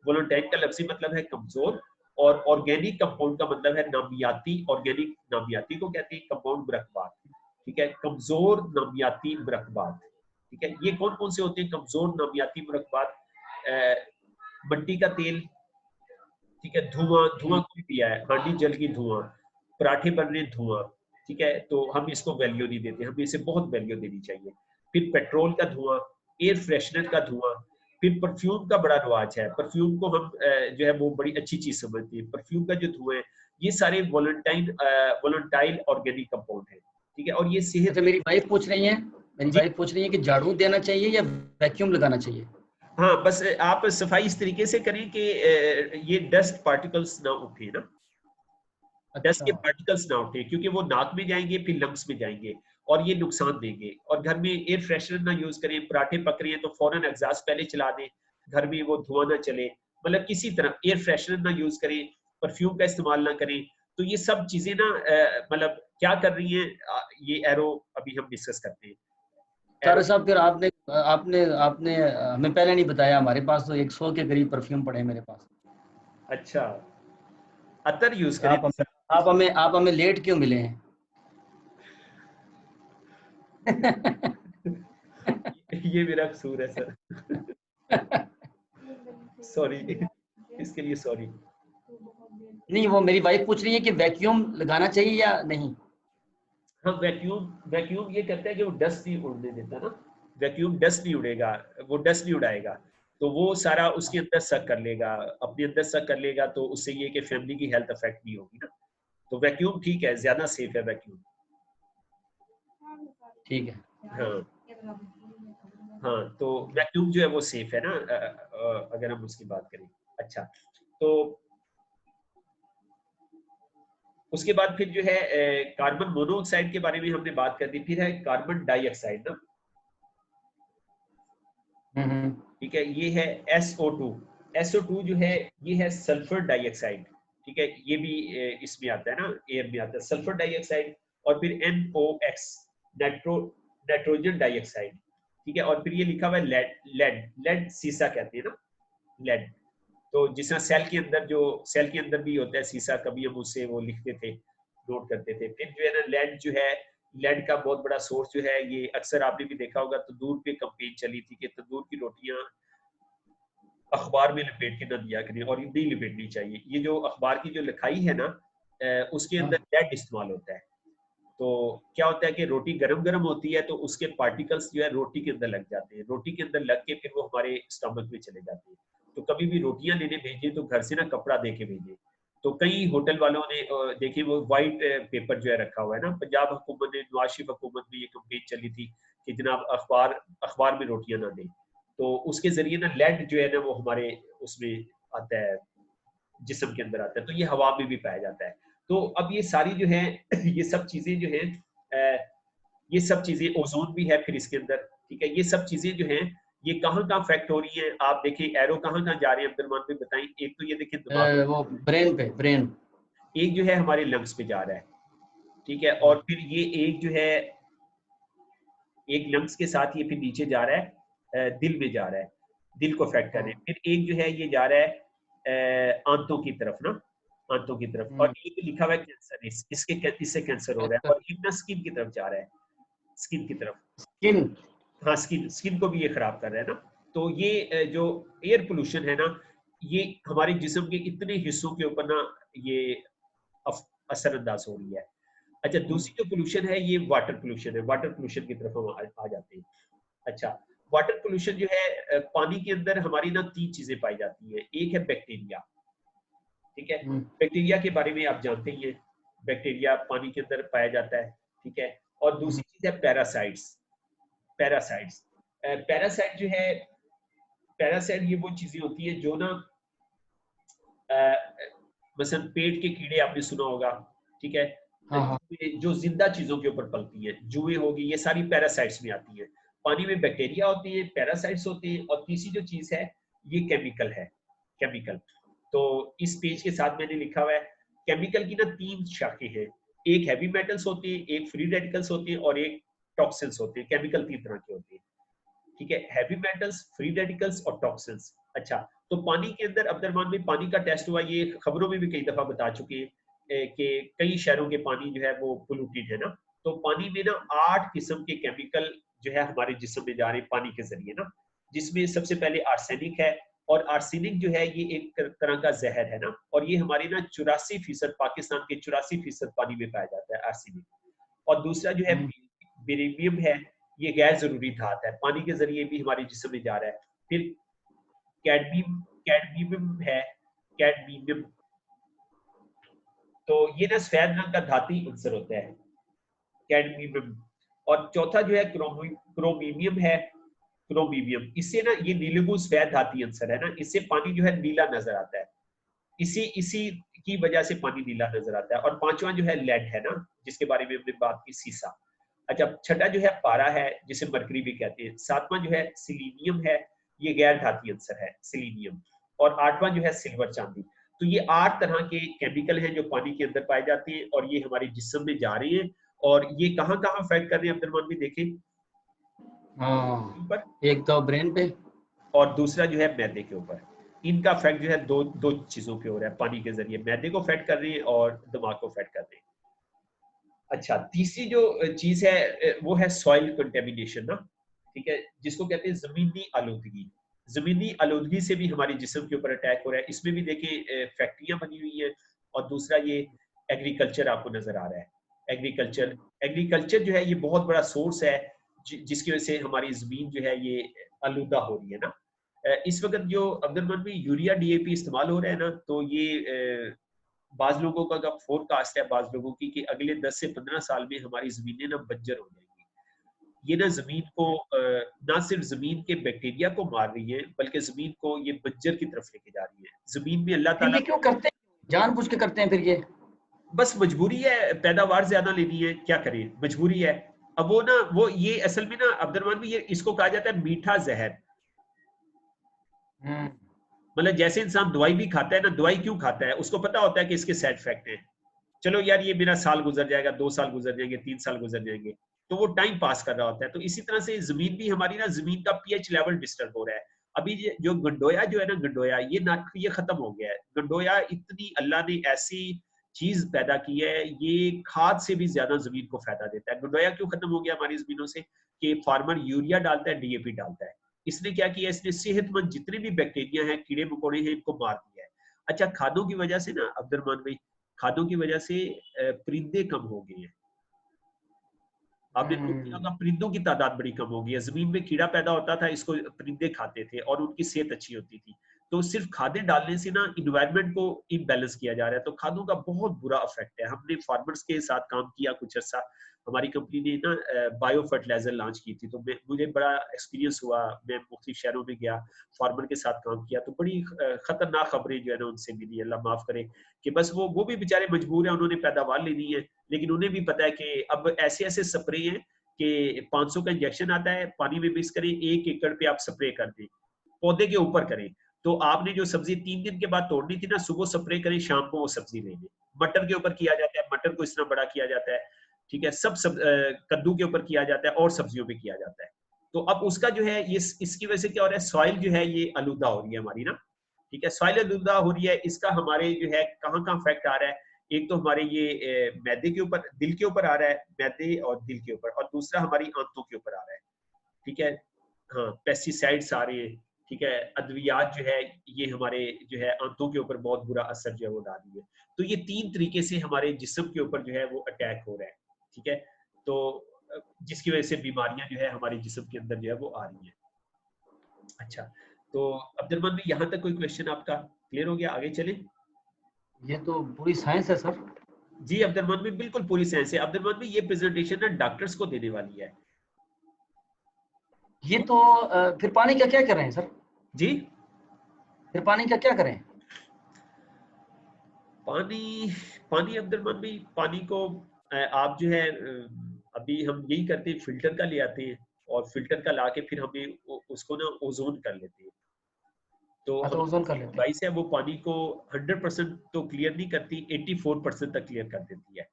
वोलेंटाइन का लफ्जी मतलब है कमजोर, और ऑर्गेनिक कंपाउंड का मतलब है नामियाती। ऑर्गेनिक नामियाती को कहते हैं, कंपाउंड मुरक्कबात, ठीक है। कमजोर नामियाती मुरक्कबात, ठीक है। ये कौन कौन से होते हैं कमजोर नामियाती मुरक्कबात? मिट्टी का तेल, ठीक है। धुआं कोई पिया है, हांडी जल की धुआं, पराठे बन रहे धुआं, ठीक है, तो हम इसको वैल्यू नहीं देते, हमें इसे बहुत वैल्यू देनी चाहिए। फिर पेट्रोल का धुआं, एयर फ्रेशनर का धुआं, फिर परफ्यूम का बड़ा रिवाज है, परफ्यूम को हम जो है वो बड़ी अच्छी चीज समझते हैं। परफ्यूम का जो धुआं है, ये सारे वोलेंटाइल ऑर्गेनिक कंपाउंड है, ठीक है। और ये सेहत, अच्छा, मेरी वाइफ पूछ रही है कि झाड़ू देना चाहिए या वैक्यूम लगाना चाहिए? हाँ, बस आप सफाई इस तरीके से करें कि ये डस्ट पार्टिकल्स ना उठे ना, डस्ट के पार्टिकल्स ना उठे, क्योंकि वो नाक में जाएंगे फिर लंग्स में जाएंगे और ये नुकसान देंगे। और घर में एयर फ्रेशनर ना यूज करें, पराठे पक रहे हैं तो फौरन एग्जॉस्ट पहले चला दें, घर में वो धुआं ना चले, मतलब किसी तरह एयर फ्रेशनर ना यूज करें, परफ्यूम का इस्तेमाल ना करें। तो ये सब चीजें ना मतलब क्या कर रही है, ये एरो अभी हम डिस्कस करते हैं। तारिक साहब, फिर आपने आपने आपने हमें पहले नहीं बताया, हमारे पास तो 100 के करीब परफ्यूम पड़े हैं मेरे पास। अच्छा, अतर यूज करें। आप हमें लेट क्यों मिले हैं? ये मेरा कसूर है सर, सॉरी, इसके लिए सॉरी। नहीं, वो मेरी वाइफ पूछ रही है कि वैक्यूम लगाना चाहिए या नहीं। हाँ, वैक्यूम ये कहता है कि वो डस्ट नहीं उड़ने देता ना, वैक्यूम डस्ट नहीं उड़ेगा, वो डस्ट नहीं उड़ाएगा। तो वो सारा उसके अंदर सक कर लेगा, अपने अंदर सक कर लेगा, तो उससे ये कि फैमिली की हेल्थ अफेक्ट नहीं होगी ना। तो वैक्यूम ठीक है, ज्यादा सेफ है वैक्यूम। ठीक है। हाँ हाँ, तो वैक्यूम जो है वो सेफ है ना, अगर हम उसकी बात करें। अच्छा, तो उसके बाद फिर जो है कार्बन मोनोऑक्साइड के बारे में हमने बात कर दी, फिर है कार्बन डाइऑक्साइड ना। ठीक है, ये है SO2। SO2 जो है ये है सल्फर डाइऑक्साइड। ठीक है, ये भी इसमें आता है ना, एयर में आता है सल्फर डाइऑक्साइड। और फिर NOx नाइट्रोजन डाइऑक्साइड। ठीक है, और फिर ये लिखा हुआ है लेड सीसा कहते हैं ना, लेड। तो जिस तरह सेल के अंदर भी होता है सीसा, कभी हम उससे वो लिखते थे, नोट करते थे। फिर जो है ना लेड जो है, लेड का बहुत बड़ा सोर्स जो है, ये अक्सर आपने भी देखा होगा, तंदूर पे कैंपेन चली थी कि तंदूर की रोटियां अखबार में लपेट के ना दिया करें, और नहीं लपेटनी चाहिए। ये जो अखबार की जो लिखाई है ना, उसके अंदर लेड इस्तेमाल होता है। तो क्या होता है कि रोटी गरम गरम होती है, तो उसके पार्टिकल्स जो है रोटी के अंदर लग जाते हैं, रोटी के अंदर लग के फिर वो हमारे स्टमक में चले जाते हैं। तो कभी भी रोटियां लेने भेजें तो घर से ना कपड़ा दे के भेजें। तो कई होटल वालों ने देखिए वो वाइट पेपर जो है रखा हुआ है ना, पंजाब हुकूमत ने, नवाज शरीफ हुकूमत में ये कंप्लेन चली थी कि जनाब अखबार में रोटियां ना दें। तो उसके जरिए ना लेड जो है ना वो हमारे उसमें आता है, जिस्म के अंदर आता है, तो ये हवा में भी पाया जाता है। तो अब ये सारी जो है ये सब चीजें जो है, ये सब चीजें, ओजोन भी है फिर इसके अंदर। ठीक है, ये सब चीजें जो हैं ये कहाँ कहाँ अफेक्ट हो रही है, आप देखिए एरो कहाँ कहाँ जा रहे हैं अब्दुलरहमान भाई बताएं। एक तो ये देखिए दिमाग, वो ब्रेन पे, ब्रेन। एक जो है हमारे लंग्स पे जा रहा है। ठीक है, और फिर ये एक जो है, एक लंग्स के साथ ये फिर नीचे जा रहा है, दिल में जा रहा है, दिल को अफेक्ट कर रहे हैं। फिर एक जो है ये जा रहा है आंतों की तरफ ना, आंतों की तरफ। और ये लिखा हुआ है कैंसर, इससे कैंसर हो रहा है। और एक ना स्किन की तरफ जा रहा है, स्किन की तरफ। स्किन, हाँ, स्किन को भी ये खराब कर रहा है ना। तो ये जो एयर पोल्यूशन है ना, ये हमारे जिस्म के इतने हिस्सों के ऊपर ना ये असरअंदाज हो रही है। अच्छा, दूसरी जो पोल्यूशन है ये वाटर पोल्यूशन है। वाटर पोल्यूशन की तरफ हम आ जाते हैं। अच्छा, वाटर पोल्यूशन जो है, पानी के अंदर हमारी ना 3 चीजें पाई जाती हैं। एक है बैक्टीरिया। ठीक है, बैक्टीरिया के बारे में आप जानते ही हैं, बैक्टीरिया पानी के अंदर पाया जाता है। ठीक है, और दूसरी चीज है पैरासाइट्स। पैरासाइट्स, पैरासाइट जो है, पैरासाइट ये वो चीजें होती है जो ना मसलन पेट के कीड़े आपने सुना होगा। ठीक है, जो जिंदा चीजों के ऊपर पलती है, जुएं होगी, ये सारी पैरासाइट्स में आती है। पानी में बैक्टीरिया होती है, पैरासाइट्स होती है, और तीसरी जो चीज है ये केमिकल है, केमिकल। तो इस पेज के साथ मैंने लिखा हुआ है, केमिकल की ना 3 शाखें हैं। एक हैवी मेटल्स होती है, एक फ्री रेडिकल्स होती है, और एक टॉक्सिन्स होते हैं। केमिकल 3 तरह के होते हैं। ठीक है, हैवी मेटल्स, फ्री रेडिकल्स और टॉक्सिन्स। अच्छा, तो पानी के अंदर अब्दुलरहमान भाई पानी का टेस्ट हुआ, ये खबरों में भी कई दफा बता चुके हैं कि कई शहरों के पानी जो है वो पोल्यूटेड है ना। तो पानी में ना 8 किस्म के केमिकल जो है हमारे जिस्म में जा रहे हैं पानी के जरिए ना, जिसमें सबसे पहले आर्सेनिक है। और आर्सेनिक जो है ये एक तरह का जहर है ना, और ये हमारे ना 84% पाकिस्तान के 84% पानी में पाया जाता है आर्सेनिक। और दूसरा जो है बेरिलियम है, ये गैर जरूरी धात है, पानी के जरिए भी हमारे जिस्म में जा रहा है। फिर कैडमियम है, कैडमियम, तो ये ना सफेद रंग का धाती अंसर होता है, कैडमियम। और चौथा जो है क्रोमीनियम है, क्रोमीनियम, इससे ना ये नीलगु सफेद धाती अंसर है ना, इससे पानी जो है नीला नजर आता है। इसी की वजह से पानी नीला नजर आता है। और पांचवा जो है लेड है ना, जिसके बारे में हमने बात की, सीसा। अच्छा, छठा जो है पारा है, जिसे मरकरी भी कहते हैं। सातवां जो है सिलीनियम है, ये गैर धाती अंसर है सिलीनियम। और आठवां जो है सिल्वर चांदी। तो ये 8 तरह के केमिकल हैं जो पानी के अंदर पाए जाते हैं, और ये हमारे जिस्म में जा रहे हैं। और ये कहाँ कहाँ अफेक्ट कर रहे हैं अब्दुलरहमान भी देखें, ऊपर, एक तो ब्रेन पे, और दूसरा जो है मैदे के ऊपर। इनका इफेक्ट जो है दो चीजों पे हो रहा है पानी के जरिए, मैदे को अफेक्ट कर रही है और दिमाग को अफेक्ट कर रही है। अच्छा, तीसरी जो चीज है वो है सॉइल कंटेमिनेशन ना। ठीक है, जिसको कहते हैं जमीनी आलूदगी। जमीनी आलूदगी से भी हमारे जिस्म के ऊपर अटैक हो रहा है। इसमें भी देखिए फैक्ट्रियां बनी हुई है, और दूसरा ये एग्रीकल्चर आपको नजर आ रहा है। एग्रीकल्चर जो है ये बहुत बड़ा सोर्स है जिसकी वजह से हमारी जमीन जो है ये आलूदा हो रही है ना। इस वक्त जो अब्दुलरहमान में यूरिया डीएपी इस्तेमाल हो रहा है ना, तो ये बाज लोगों का फोरकास्ट है बाज लोगों की कि अगले 10 से 15 साल में हमारी जमीनें ना बंजर हो जाएंगी। ये ना जमीन को ना सिर्फ जमीन के बैक्टीरिया को मार रही है, बल्कि जमीन को ये बंजर की तरफ लेके जा रही है। जमीन में अल्लाह ताला ये क्यों करते हैं, जानबूझ के करते हैं फिर ये? बस मजबूरी है, पैदावार ज्यादा लेनी है, क्या करें, मजबूरी है। अब वो ना वो ये असल में ना अब्दुलरहमान भी, ये इसको कहा जाता है मीठा जहर। मतलब जैसे इंसान दवाई भी खाता है ना, दवाई क्यों खाता है, उसको पता होता है कि इसके साइड इफेक्ट हैं। चलो यार ये मेरा साल गुजर जाएगा, 2 साल गुजर जाएंगे, 3 साल गुजर जाएंगे, तो वो टाइम पास कर रहा होता है। तो इसी तरह से जमीन भी हमारी ना, जमीन का पीएच लेवल डिस्टर्ब हो रहा है। अभी जो गंडोया जो है ना, गंडोया ये खत्म हो गया है। गंडोया इतनी अल्लाह ने ऐसी चीज पैदा की है, ये खाद से भी ज्यादा जमीन को फायदा देता है। गंडोया क्यों खत्म हो गया हमारी जमीनों से, कि फार्मर यूरिया डालता है, डीएपी डालता है। इसने क्या किया, इसने सेहतमंद जितने भी बैक्टीरिया हैं, कीड़े मकोड़े हैं, इनको मार दिया है। अच्छा, खादों की वजह से ना अब्दुलरहमान भाई, खादों की वजह से परिंदे कम हो गए हैं। आपने नोट किया होगा परिंदों की तादाद बड़ी कम हो गई है। जमीन में कीड़ा पैदा होता था, इसको परिंदे खाते थे और उनकी सेहत अच्छी होती थी। तो सिर्फ खादें डालने से ना इन्वायरमेंट को इम्बैलेंस किया जा रहा है। तो खादों का बहुत बुरा इफेक्ट है। हमने फार्मर्स के साथ काम किया कुछ अर्सा, हमारी कंपनी ने ना बायो फर्टिलाइजर लॉन्च की थी, तो मुझे बड़ा एक्सपीरियंस हुआ। मैं मुख्तलिफ शहरों में गया, फार्मर के साथ काम किया, तो बड़ी खतरनाक खबरें जो है ना उनसे मिली, अल्लाह माफ करे, कि बस वो भी बेचारे मजबूर हैं, उन्होंने पैदावार लेनी है, लेकिन उन्हें भी पता है कि अब ऐसे ऐसे स्प्रे हैं कि 500 का इंजेक्शन आता है, पानी में मिक्स करें, 1 एकड़ पे आप स्प्रे कर दें, पौधे के ऊपर करें। तो आपने जो सब्जी 3 दिन के बाद तोड़नी थी ना, सुबह स्प्रे करें, शाम को वो सब्जी ले लें। मटर के ऊपर किया जाता है, मटर को इस तरह बड़ा किया जाता है, ठीक है, कद्दू के ऊपर किया जाता है और सब्जियों पे किया जाता है। तो अब उसका जो है ये, इसकी वजह से क्या हो रहा है, सॉइल जो है ये आलूदा हो रही है हमारी ना, ठीक है, सॉइल आलूदा हो रही है। इसका हमारे जो है कहाँ कहाँ इफेक्ट आ रहा है, एक तो हमारे ये मैदे के ऊपर, दिल के ऊपर आ रहा है, मैदे और दिल के ऊपर, और दूसरा हमारी आंतों के ऊपर आ रहा है, ठीक है। हाँ, पेस्टिसाइड्स आ रहे हैं, ठीक है, अद्वियात जो है ये हमारे जो है आंतों के ऊपर बहुत बुरा असर जो है वो डाल रही है। तो ये 3 तरीके से हमारे जिस्म के ऊपर जो है वो अटैक हो रहा है, ठीक है। तो जिसकी वजह से बीमारियां जो है हमारे जिस्म के अंदर जो है वो आ रही है। अच्छा, तो अब्दुलरहमान भी यहाँ तक कोई क्वेश्चन आपका क्लियर हो गया, आगे चले? ये तो पूरी साइंस है सर। जी अब्दुलरहमान भी बिल्कुल पूरी साइंस है। अब्दुलरहमान भी ये प्रेजेंटेशन ना डॉक्टर्स को देने वाली है। ये तो फिर पानी का क्या करें सर? जी, फिर पानी का क्या करें? पानी अब्दुलरहमान भी, पानी को आप जो है अभी हम यही करते हैं, फिल्टर का ले आते हैं, और फिल्टर का ला के फिर हमें उसको ना ओजोन कर लेते हैं। तो हाँ, तो हमारी ओजोन कर जो लेते हैं। डिवाइस है वो पानी को 100% तो क्लियर नहीं करती, 84% तक क्लियर कर देती है।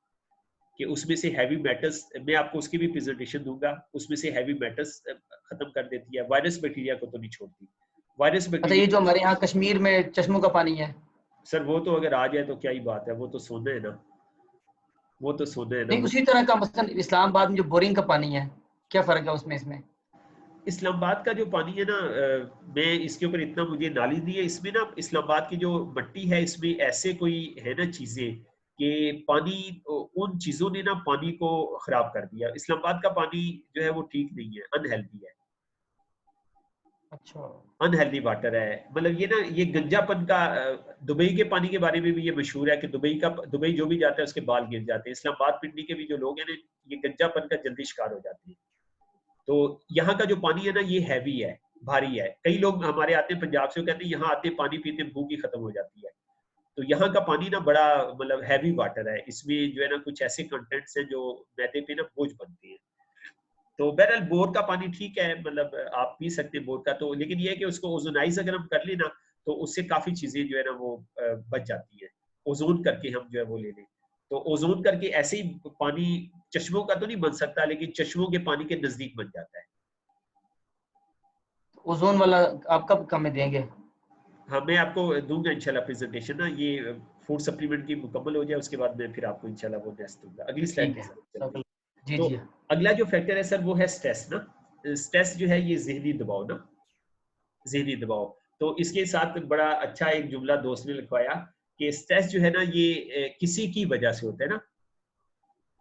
कि उसमें से हैवी मेटल्स, मैं आपको उसकी भी प्रेजेंटेशन दूंगा, उसमें से हैवी मेटल्स खत्म कर देती है। वायरस बैक्टीरिया को तो नहीं छोड़ती। वायरस अच्छा, ये जो बैक्टीरिया, हमारे यहाँ कश्मीर में चश्मों का पानी है? सर वो तो अगर आ जाए तो क्या ही बात है, वो तो सोना है ना, वो तो सोना है ना। नहीं, उसी तरह का मसलन इस्लामाबाद में जो बोरिंग का पानी है, क्या फर्क है उसमें इसमें? इस्लामाबाद का जो पानी है ना, मैं इसके ऊपर इतना मुझे नॉलेज नहीं है। इसमें ना इस्लामाबाद की जो मिट्टी है, इसमें ऐसे कोई है ना चीजें कि पानी, उन चीजों ने ना पानी को खराब कर दिया। इस्लामाबाद का पानी जो है वो ठीक नहीं है, अनहेल्दी है, अच्छा। अनहेल्दी वाटर है। मतलब ये ना, ये गंजापन का, दुबई के पानी के बारे में भी ये मशहूर है कि दुबई जो भी जाता है उसके बाल गिर जाते हैं। इस्लामाबाद पिंडी के भी जो लोग हैं ना, ये गंजापन का जल्दी शिकार हो जाते हैं। तो यहाँ का जो पानी है ना, ये हैवी है, भारी है। कई लोग हमारे आते हैं पंजाब से, वो कहते हैं यहाँ आते पानी पीते भूख ही खत्म हो जाती है। तो यहाँ का पानी ना बड़ा मतलब हैवी वाटर है, इसमें जो है ना कुछ ऐसे कंटेंट्स हैं जो मैदे पे ना बोझ बनते हैं। तो बहरहाल बोर का पानी ठीक है, मतलब आप पी सकते हैं बोर का, तो लेकिन ये है कि उसको ओजोनाइज अगर हम कर लेना, तो उससे काफी चीजें जो है ना वो बच जाती है। ओजोन करके हम जो है वो ले लें, तो ओजोन करके ऐसे ही पानी चश्मों का तो नहीं बन सकता, लेकिन चश्मों के पानी के नजदीक बन जाता है। ओजोन वाला आप कब कम में देंगे? हाँ, मैं आपको दूंगा इंशाल्लाह प्रेजेंटेशन ना, ये फूड सप्लीमेंट की मुकम्मल हो जाए उसके बाद मैं फिर आपको इंशाल्लाह वो नेक्स्ट दूंगा। अगली स्लाइड ठीक पे है सर चलते हैं। जी तो जी। अगला जो फैक्टर है सर वो है स्ट्रेस ना। स्ट्रेस जो है ये जहनी दबाव ना, जहनी दबाव। तो इसके साथ बड़ा अच्छा एक जुमला दोस्त ने लिखवाया कि स्ट्रेस जो है ना ये किसी की वजह से होता है ना,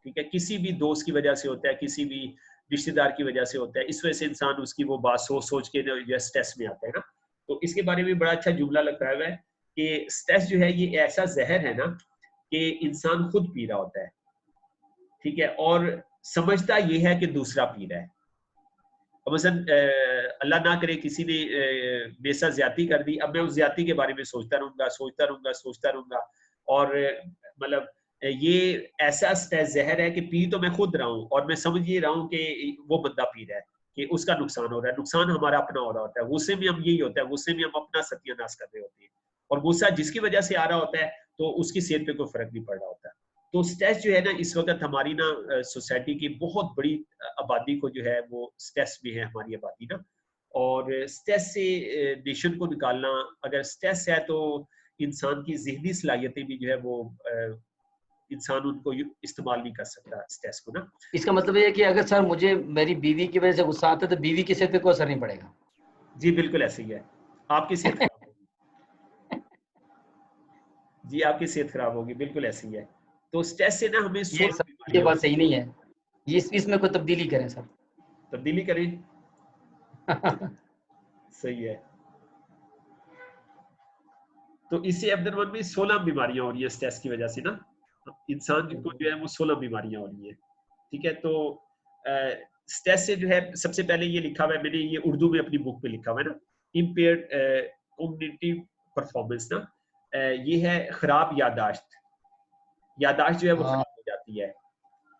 ठीक है, किसी भी दोस्त की वजह से होता है, किसी भी रिश्तेदार की वजह से होता है। इस वजह से इंसान उसकी वो बात सोच सोच के जो स्ट्रेस में आता है ना। तो इसके बारे में बड़ा अच्छा जुमला लगाया हुआ है कि स्ट्रेस जो है ये ऐसा जहर है ना कि इंसान खुद पी रहा होता है, ठीक है, और समझता ये है कि दूसरा पी रहा है। मसलन अल्लाह ना करे किसी ने मेरे साथ ज्यादती कर दी, अब मैं उस ज्यादती के बारे में सोचता रहूंगा और मतलब ये ऐसा जहर है कि पी तो मैं खुद रहा हूँ और मैं समझ ये रहा हूँ कि वो बंदा पी रहा है, कि उसका नुकसान हो रहा है, नुकसान हमारा अपना हो रहा होता है। गुस्से में हम यही होता है, गुस्से में हम अपना सत्यानाश कर रहे होते हैं, और गुस्सा जिसकी वजह से आ रहा होता है तो उसकी सेहत पे कोई फर्क नहीं पड़ रहा होता। तो स्ट्रेस जो है ना इस वक्त हमारी ना सोसाइटी की बहुत बड़ी आबादी को जो है वो स्ट्रेस में है हमारी आबादी ना, और स्ट्रेस से नेशन को निकालना, अगर स्ट्रेस है तो इंसान की ज़हनी सलाहियतें भी जो है वो इंसान उनको इस्तेमाल नहीं कर सकता स्ट्रेस को ना। इसका मतलब ये है कि अगर सर मुझे मेरी बीवी की वजह से गुस्सा आता है तो बीवी की सेहत पे कोई असर नहीं पड़ेगा? जी बिल्कुल ऐसे ही है, आपकी सेहत खराब होगी। जी आपकी सेहत खराब होगी, बिल्कुल ऐसे ही है। तो स्ट्रेस से ना हमें 16 ये बीमारियां बात होती सही हैं। नहीं है, ये इसमें कोई तब्दीली करें सर। तब्दीली करें, सही है। तो इससे अब्दुल में 16 बीमारियां हो रही है स्ट्रेस की वजह से ना, इंसान को जो है वो 16 बीमारियां हो रही है, ठीक है। तो स्ट्रेस से जो है सबसे पहले ये लिखा हुआ है, मैंने ये उर्दू में अपनी बुक पे लिखा हुआ है ना, इम्पेयर्ड कॉग्निटिव परफॉर्मेंस ना, ये है खराब यादाश्त, यादाश्त जो है वो खराब हो जाती है,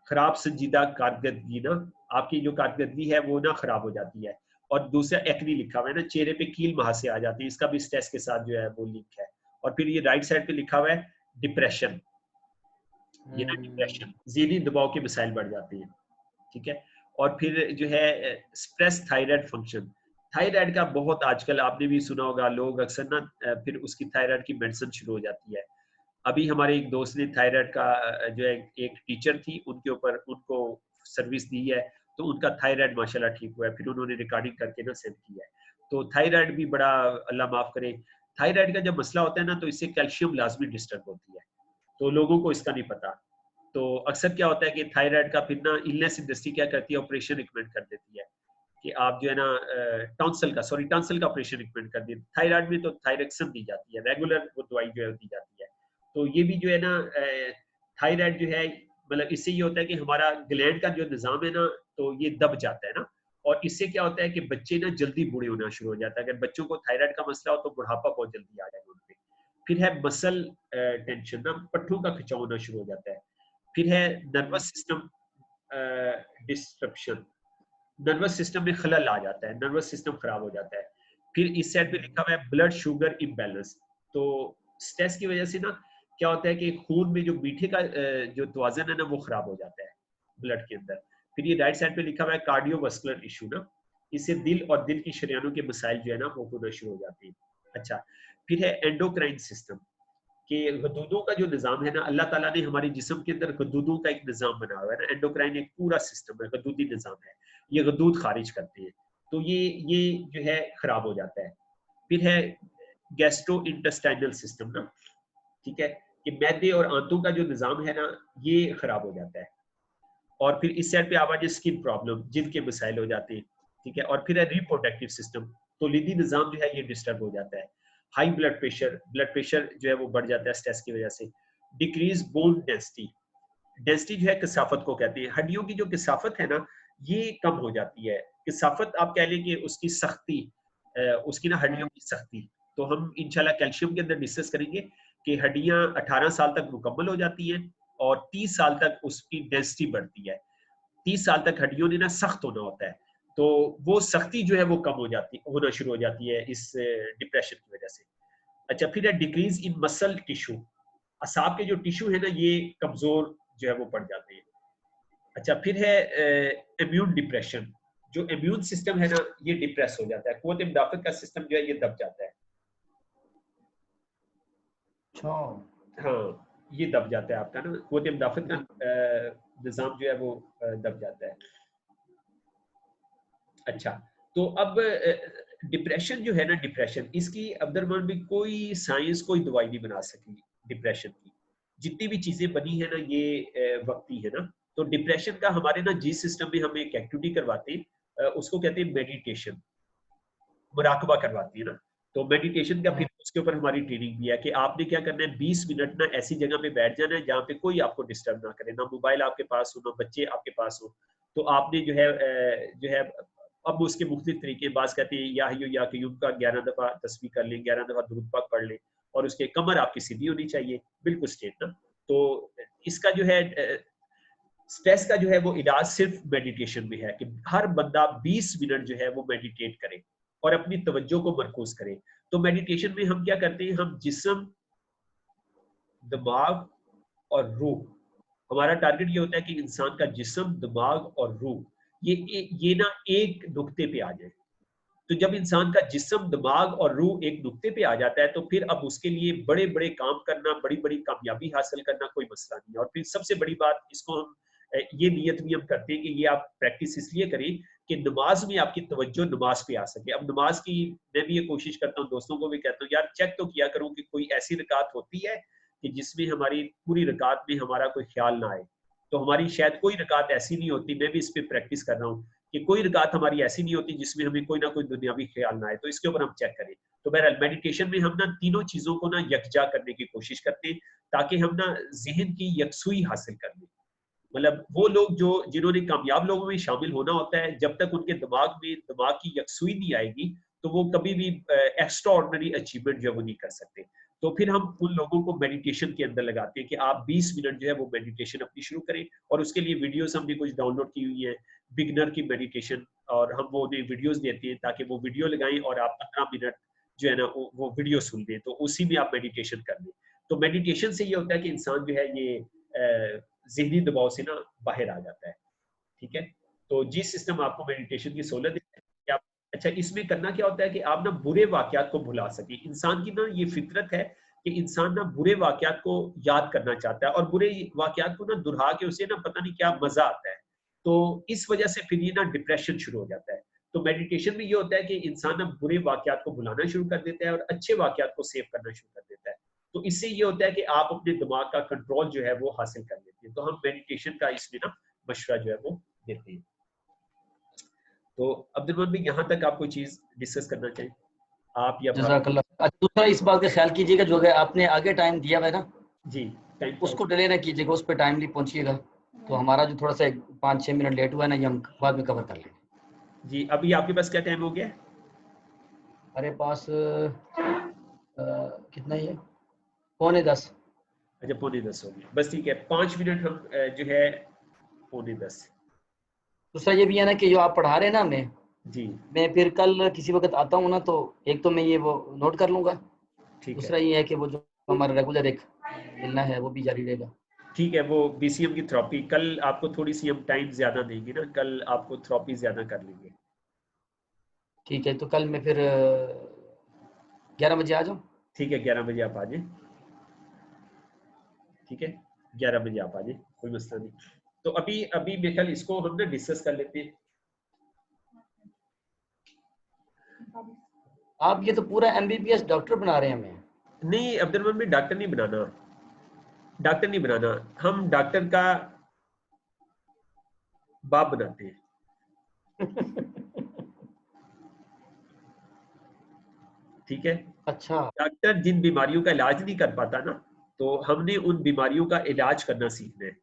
खराब संजीदा कारकर्दगी ना, आपकी जो कारकर्दगी है वो ना खराब हो जाती है। और दूसरा एक्नी लिखा हुआ है ना, चेहरे पे कील महासे आ जाती है, इसका भी स्ट्रेस के साथ जो है वो लिंक है। और फिर ये राइट साइड पे लिखा हुआ है डिप्रेशन, ये ना डिप्रेशन, ज़हनी दबाव के मिसाइल बढ़ जाते हैं, ठीक है। और फिर जो है स्ट्रेस थायराइड फंक्शन, थायराइड का बहुत आजकल आपने भी सुना होगा, लोग अक्सर ना फिर उसकी थायराइड की मेडिसिन शुरू हो जाती है। अभी हमारे एक दोस्त ने थायराइड का जो है एक टीचर थी उनके ऊपर उनको सर्विस दी है, तो उनका थायराइड माशाल्लाह ठीक हुआ है, फिर उन्होंने रिकॉर्डिंग करके ना सेंड किया है। तो थायराइड भी बड़ा, अल्लाह माफ करे, थायराइड का जब मसला होता है ना तो इससे कैल्शियम लाजमी डिस्टर्ब होती है, तो लोगों को इसका नहीं पता। तो अक्सर क्या होता है कि थायराइड का फिर ना इलनेस इंडस्ट्री क्या करती है, ऑपरेशन रिकमेंड कर देती है कि आप जो है ना टॉन्सिल का ऑपरेशन रिकमेंड कर दी। थायराइड में तो थायरेक्सन दी जाती है, रेगुलर वो दवाई जो है दी जाती है। तो ये भी जो है ना थायराइड जो है, मतलब इससे ये होता है कि हमारा ग्लैंड का जो निज़ाम है ना तो ये दब जाता है ना, और इससे क्या होता है कि बच्चे ना जल्दी बूढ़े होना शुरू हो जाता है। अगर बच्चों को थायराइड का मसला हो तो बुढ़ापा बहुत जल्दी आ जाएगा उनपे। फिर है मसल टेंशन ना, पट्टों का खिंचाव होना शुरू हो जाता है। फिर है nervous system disruption, nervous system में खलल आ जाता है, नर्वस सिस्टम खराब हो जाता है। फिर इस साइड पे लिखा हुआ है ब्लड शुगर इम्बैलेंस। तो स्ट्रेस की वजह से ना क्या होता है कि खून में जो मीठे का जो तवाज़ुन है ना वो खराब हो जाता है ब्लड के अंदर। फिर ये राइट साइड पे लिखा हुआ है कार्डियोवास्कुलर इशू ना, इससे दिल और दिल की शरियानों के मसाइल जो है ना वो होना शुरू हो जाते हैं। अच्छा, फिर है एंडोक्राइन सिस्टम, कि गदूदों का जो निज़ाम है ना, अल्लाह ताला ने हमारे जिस्म के अंदर गदूदों का एक निज़ाम बनाया हुआ है ना, एंडोक्राइन एक पूरा सिस्टम है, गदूदी निज़ाम है, ये गदूद खारिज करते हैं, तो ये जो है खराब हो जाता है। फिर है गैस्ट्रो इंटेस्टाइनल सिस्टम ना, ठीक है, कि मैदे और आंतों का जो निज़ाम है ना ये खराब हो जाता है। और फिर इस साइड पे आवाज स्किन प्रॉब्लम, जिल्द के मसाइल हो जाते हैं, ठीक है। और फिर है रिप्रोडक्टिव सिस्टम, तौलीदी निज़ाम जो है ये डिस्टर्ब हो जाता है। हाई ब्लड प्रेशर जो है वो बढ़ जाता है स्ट्रेस की वजह से। डिक्रीज बोन डेंसिटी, डेंसिटी जो है कसाफत को कहते हैं, हड्डियों की जो कसाफत है ना ये कम हो जाती है। कसाफत आप कह लें कि उसकी सख्ती, उसकी ना हड्डियों की सख्ती, तो हम इंशाल्लाह कैल्शियम के अंदर डिस्कस करेंगे कि हड्डियां 18 साल तक मुकम्मल हो जाती हैं और 30 साल तक उसकी डेंसिटी बढ़ती है। 30 साल तक हड्डियों ने ना सख्त होना होता है, तो वो सख्ती जो है वो कम हो जाती, होना शुरू हो जाती है इस डिप्रेशन की वजह से। अच्छा, फिर है डिक्रीज इन मसल टिश्यू, असाब के जो टिश्यू है ना ये कमजोर जो है वो पड़ जाते हैं। अच्छा, फिर है इम्यून डिप्रेशन, जो इम्यून सिस्टम है ना ये डिप्रेस हो जाता है, कुव्वत मुदाफ़त का सिस्टम जो है ये दब जाता है। हाँ, ये दब जाता है आपका ना, कुव्वत मुदाफ़त का निज़ाम जो है वो दब जाता है। अच्छा, तो अब डिप्रेशन जो है ना, डिप्रेशन इसकी अब्दुर्रहमान भी कोई साइंस कोई दवाई नहीं बना सकी डिप्रेशन की। जितनी भी चीजें बनी है ना ये वक्ती है ना। तो डिप्रेशन का हमारे ना जी सिस्टम में हम एक एक्टिविटी करवाते हैं, उसको कहते हैं मेडिटेशन, मुराकबा करवाती है ना। तो मेडिटेशन का फिर उसके ऊपर हमारी ट्रेनिंग भी है कि आपने क्या करना है, 20 मिनट ना ऐसी जगह पे बैठ जाना है जहाँ पे कोई आपको डिस्टर्ब ना करे, ना मोबाइल आपके पास हो, ना बच्चे आपके पास हो। तो आपने जो है अब उसके मुख्तलिफ तरीके, बात कहते हैं या हय्यू या क़य्यूम का 11 दफा तस्बीह कर लें, 11 दफा दुरूद पाक पढ़ लें, और उसके कमर आपकी सीधी होनी चाहिए, बिल्कुल स्ट्रेट ना। तो इसका जो है स्ट्रेस का जो है वो इलाज सिर्फ मेडिटेशन में है कि हर बंदा 20 मिनट जो है वो मेडिटेट करे और अपनी तवज्जो को मरकूज करे। तो मेडिटेशन में हम क्या करते हैं, हम जिस्म, दिमाग और रूह, हमारा टारगेट ये होता है कि इंसान का जिस्म, दिमाग और रूह ये ना एक नुक्ते पे आ जाए। तो जब इंसान का जिस्म, दिमाग और रूह एक नुक्ते पे आ जाता है, तो फिर अब उसके लिए बड़े बड़े काम करना, बड़ी बड़ी कामयाबी हासिल करना कोई मसला नहीं है। और फिर सबसे बड़ी बात, इसको हम ये नियत भी हम करते हैं कि ये आप प्रैक्टिस इसलिए करें कि नमाज में आपकी तवज्जो नमाज पे आ सके। अब नमाज की मैं भी ये कोशिश करता हूँ, दोस्तों को भी कहता हूँ, यार चेक तो किया करूँ कि कोई ऐसी रकात होती है कि जिसमें हमारी पूरी रकात में हमारा कोई ख्याल ना आए। तो हमारी शायद कोई रकात ऐसी नहीं होती, मैं भी इस पर प्रैक्टिस कर रहा हूँ कि कोई रकात हमारी ऐसी नहीं होती जिसमें हमें कोई ना कोई दुनियावी ख्याल ना आए। तो इसके ऊपर हम चेक करें। तो बहरहाल मेडिटेशन में हम ना तीनों चीजों को ना यकजा करने की कोशिश करते हैं ताकि हम ना जहन की यकसुई हासिल कर लें। मतलब वो लोग जो जिन्होंने कामयाब लोगों में शामिल होना होता है, जब तक उनके दिमाग में दिमाग की यकसुई नहीं आएगी तो वो कभी भी एक्स्ट्रा ऑर्डिनरी अचीवमेंट जो है वो नहीं कर सकते। तो फिर हम उन लोगों को मेडिटेशन के अंदर लगाते हैं कि आप 20 मिनट जो है वो मेडिटेशन अपनी शुरू करें, और उसके लिए वीडियोस हमने कुछ डाउनलोड की हुई है, बिगनर की मेडिटेशन, और हम वो उन्हें वीडियोस देते हैं ताकि वो वीडियो लगाएं और आप 15 मिनट जो है ना वो वीडियो सुन लें, तो उसी में आप मेडिटेशन कर लें। तो मेडिटेशन से ये होता है कि इंसान जो है ये ज़हनी दबाव से ना बाहर आ जाता है। ठीक है, तो जिस सिस्टम आपको मेडिटेशन की सहूलत देता है कि आप, अच्छा इसमें करना क्या होता है कि आप ना बुरे वाकयात को भुला सकें। इंसान की ना ये फितरत है कि इंसान ना बुरे वाकयात को याद करना चाहता है, और बुरे वाकयात को ना दुहरा के उसे ना पता नहीं क्या मजा आता है। तो इस वजह से फिर ये ना डिप्रेशन शुरू हो जाता है। तो मेडिटेशन में ये होता है कि इंसान ना बुरे वाकयात को भुलाना शुरू कर देता है और अच्छे वाकयात को सेव करना शुरू कर देता है। तो इससे ये होता है कि आप अपने दिमाग का कंट्रोल जो है वो हासिल कर लेते हैं। तो हम मेडिटेशन का इसमें ना मशवरा जो है वो देते हैं। तो अब्दुल भाई, यहाँ तक आप कोई चीज डिस्कस करना चाहें आप या जज़ाकल्लाह। दूसरा इस बात का ख्याल कीजिएगा जो है आपने आगे टाइम दिया हुआ है ना जी, टाइम उसको डिले ना कीजिएगा, उस पर टाइमली पहुंचिएगा। तो हमारा जो थोड़ा सा 5-6 मिनट लेट हुआ है ना, ये हम बाद में कवर कर लेंगे। जी। अभी आपके पास क्या टाइम हो गया? हमारे पास कितना ही है, 9:45। अच्छा, 9:45 हो गया, बस ठीक है, 5 मिनट हम जो है 9:45। दूसरा ये भी है ना कि जो आप पढ़ा रहे हैं ना हमें, जी मैं फिर कल किसी वक्त आता हूँ ना, तो एक तो मैं ये वो नोट कर लूँगा, ठीक है, दूसरा ये है कि वो जो हमारा रेगुलर एक मिलना है वो भी जारी रहेगा। ठीक है। वो बीसीएम की थेरेपी कल आपको थोड़ी सी हम टाइम ज्यादा देंगे ना, कल आपको थेरेपी ज्यादा कर लेंगे। ठीक है, तो कल मैं फिर 11 बजे आ जाऊँ। ठीक है, 11 बजे आप आ जाए। ठीक है, 11 बजे आप आ जाए, कोई मसला नहीं। तो अभी अभी मेरे ख्याल इसको हम ना डिस्कस कर लेते हैं। आप ये तो पूरा MBBS डॉक्टर बना रहे हैं हमें। नहीं अब्दुल में डॉक्टर नहीं बनाना, डॉक्टर नहीं बनाना, हम डॉक्टर का बाप बनाते हैं। ठीक है, अच्छा, डॉक्टर जिन बीमारियों का इलाज नहीं कर पाता ना, तो हमने उन बीमारियों का इलाज करना सीखना है,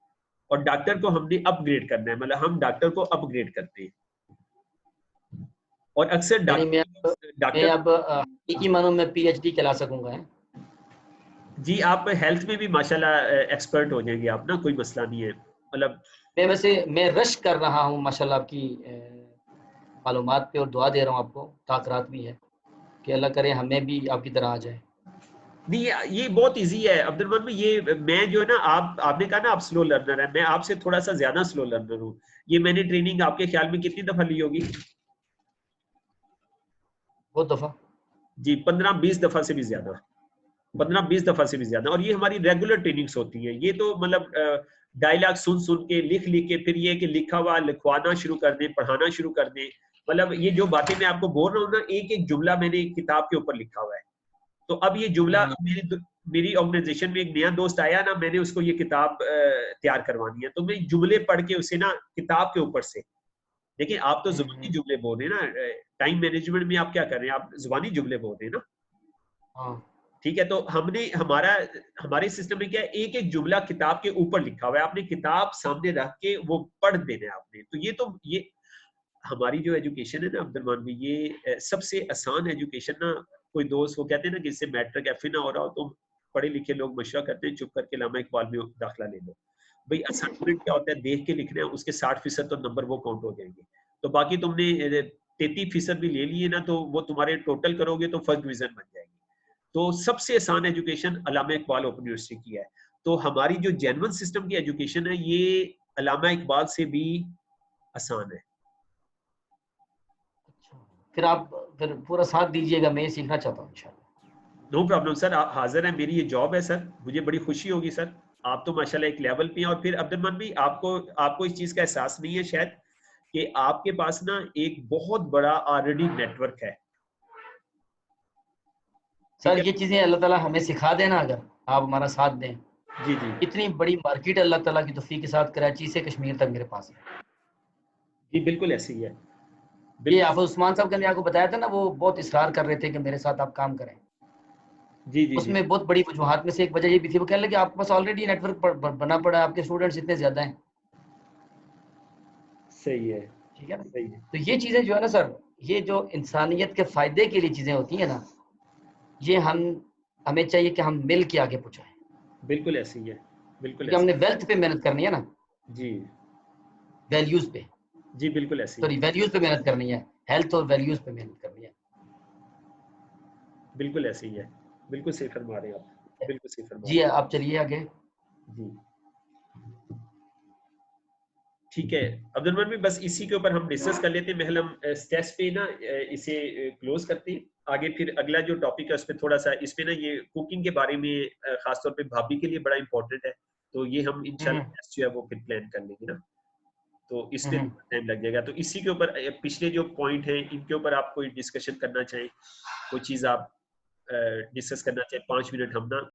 और डॉक्टर को हमने अपग्रेड करना है, मतलब हम डॉक्टर को अपग्रेड करते हैं। और अक्सर यानी मैं डॉक्टर अब हकीकी मानों में PhD कहला सकूंगा है? जी, आप हेल्थ में भी माशाल्लाह एक्सपर्ट हो जाएंगे आप ना, कोई मसला नहीं है। मतलब मैं रश कर रहा हूँ माशाल्लाह आपकी मालूमात पे, और दुआ दे रहा हूँ आपको, ताकरात भी है कि अल्लाह करे हमें भी आपकी तरह आ जाए। नहीं, ये बहुत इजी है अब्दुल भाई। ये मैं जो है ना, आपने कहा ना आप स्लो लर्नर है, मैं आपसे थोड़ा सा ज्यादा स्लो लर्नर हूँ। ये मैंने ट्रेनिंग आपके ख्याल में कितनी दफा ली होगी? बहुत दफा जी, 15-20 दफा से भी ज्यादा, 15-20 दफा से भी ज्यादा। और ये हमारी रेगुलर ट्रेनिंग्स होती है। ये तो मतलब डायलॉग सुन सुन के, लिख लिख के, फिर ये कि लिखा हुआ लिखवाना शुरू कर दें, पढ़ाना शुरू कर दें। मतलब ये जो बातें मैं आपको बोल रहा हूँ ना, एक एक जुमला मैंने किताब के ऊपर लिखा हुआ है। तो अब ये जुमला मेरी ऑर्गेनाइजेशन में एक नया दोस्त आया ना, मैंने उसको ये किताब तैयार करवानी है, तो मैं जुमले पढ़ के उसे ना किताब के ऊपर से, देखिए आप तो जुबानी जुमले बोल रहे हैं ना, टाइम मैनेजमेंट में आप क्या कर रहे हैं, आप जुबानी जुमले बोल रहे हैं ना, हाँ। ठीक है, तो हमने हमारे सिस्टम में क्या है, एक एक जुमला किताब के ऊपर लिखा हुआ है, आपने किताब सामने रख के वो पढ़ देना है आपने। तो ये हमारी जो एजुकेशन है ना अब्दुलरहमान भाई, ये सबसे आसान एजुकेशन ना। कोई दोस्त वो कहते हैं ना कि इससे मैट्रिक एफ ना हो रहा हो तो पढ़े लिखे लोग मशवरा करते हैं चुप करके लामा इकबाल में दाखिला ले लो। भाई असाइनमेंट क्या होता है, देख के लिखना है, उसके 60% तो नंबर वो काउंट हो जाएंगे। तो बाकी तुमने 33% भी ले लिए ना, तो वो तुम्हारे टोटल करोगे तो फर्स्ट डिवीजन बन जाएगी। तो सबसे आसान एजुकेशन अल्लामा इकबाल ओपन यूनिवर्सिटी की है। तो हमारी जो जेन्युइन सिस्टम की एजुकेशन है, ये अल्लामा इकबाल से भी आसान है। फिर आप फिर पूरा साथ दीजिएगा, मैं ये सीखना चाहता हूँ इंशाल्लाह। नो प्रॉब्लम सर, आप हाजिर हैं, मेरी ये जॉब है सर, मुझे बड़ी खुशी होगी सर। आप तो माशाल्लाह एक लेवल पे हैं। और फिर अब्दुलरहमान भी आपको इस चीज का एहसास नहीं है शायद कि आपके पास ना एक बहुत बड़ा ऑलरेडी नेटवर्क है। सर ठीक है, ये चीजें अल्लाह ताला हमें सिखा देना, अगर आप हमारा साथ दें। जी जी इतनी बड़ी मार्केट अल्लाह ताला की तौफीक के साथ कराची से कश्मीर तक मेरे पास है। जी, बिल्कुल ऐसे ही है, ये बिल्कुल। आप उस्मान साहब ने आपको बताया था ना, वो बहुत इसरार कर रहे थे कि मेरे साथ आप काम करें। जी जी जी, उसमें बहुत बड़ी वजूहात में से एक वजह ये भी थी, वो कहने लगे आपके पास ऑलरेडी नेटवर्क बना पड़ा है, आपके स्टूडेंट्स इतने ज्यादा हैं। सही है, ठीक है ना। सही है, तो ये चीजें जो है ना सर, ये जो इंसानियत के फायदे के लिए चीजें होती है ना, ये हमें चाहिए कि हम मिल के आगे पहुंचाएं। बिल्कुल ऐसे ही है, बिल्कुल क्योंकि ऐसे। हमने वेल्थ पे मेहनत करनी है ना, जी वैल्यूज पे, जी, बिल्कुल ऐसे ही सॉरी है, वैल्यूज पे मेहनत करनी है, हेल्थ और वैल्यूज पे मेहनत करनी है। बिल्कुल ऐसे ही है, बिल्कुल सही फरमा रहे हैं आप, बिल्कुल सही फरमा जी रहे आप चलिए आगे। हैं जी। ठीक है अब्दुलरहमान भी, बस इसी के ऊपर हम डिस्कस कर लेते हैं। महल हम स्टेप्स पे ना इसे क्लोज करते हैं। आगे फिर अगला जो टॉपिक है उस पर थोड़ा सा, इस पे ना ये कुकिंग के बारे में खासतौर पे भाभी के लिए बड़ा इंपॉर्टेंट है। तो ये हम इंशाल्लाह नेक्स्ट जो है वो फिर प्लान कर लेंगे ना, तो इस पे टाइम लग जाएगा। तो इसी के ऊपर पिछले जो पॉइंट हैं इनके ऊपर आप कोई डिस्कशन करना चाहें, कोई चीज़ आप डिस्कस करना चाहें, 5 मिनट हम ना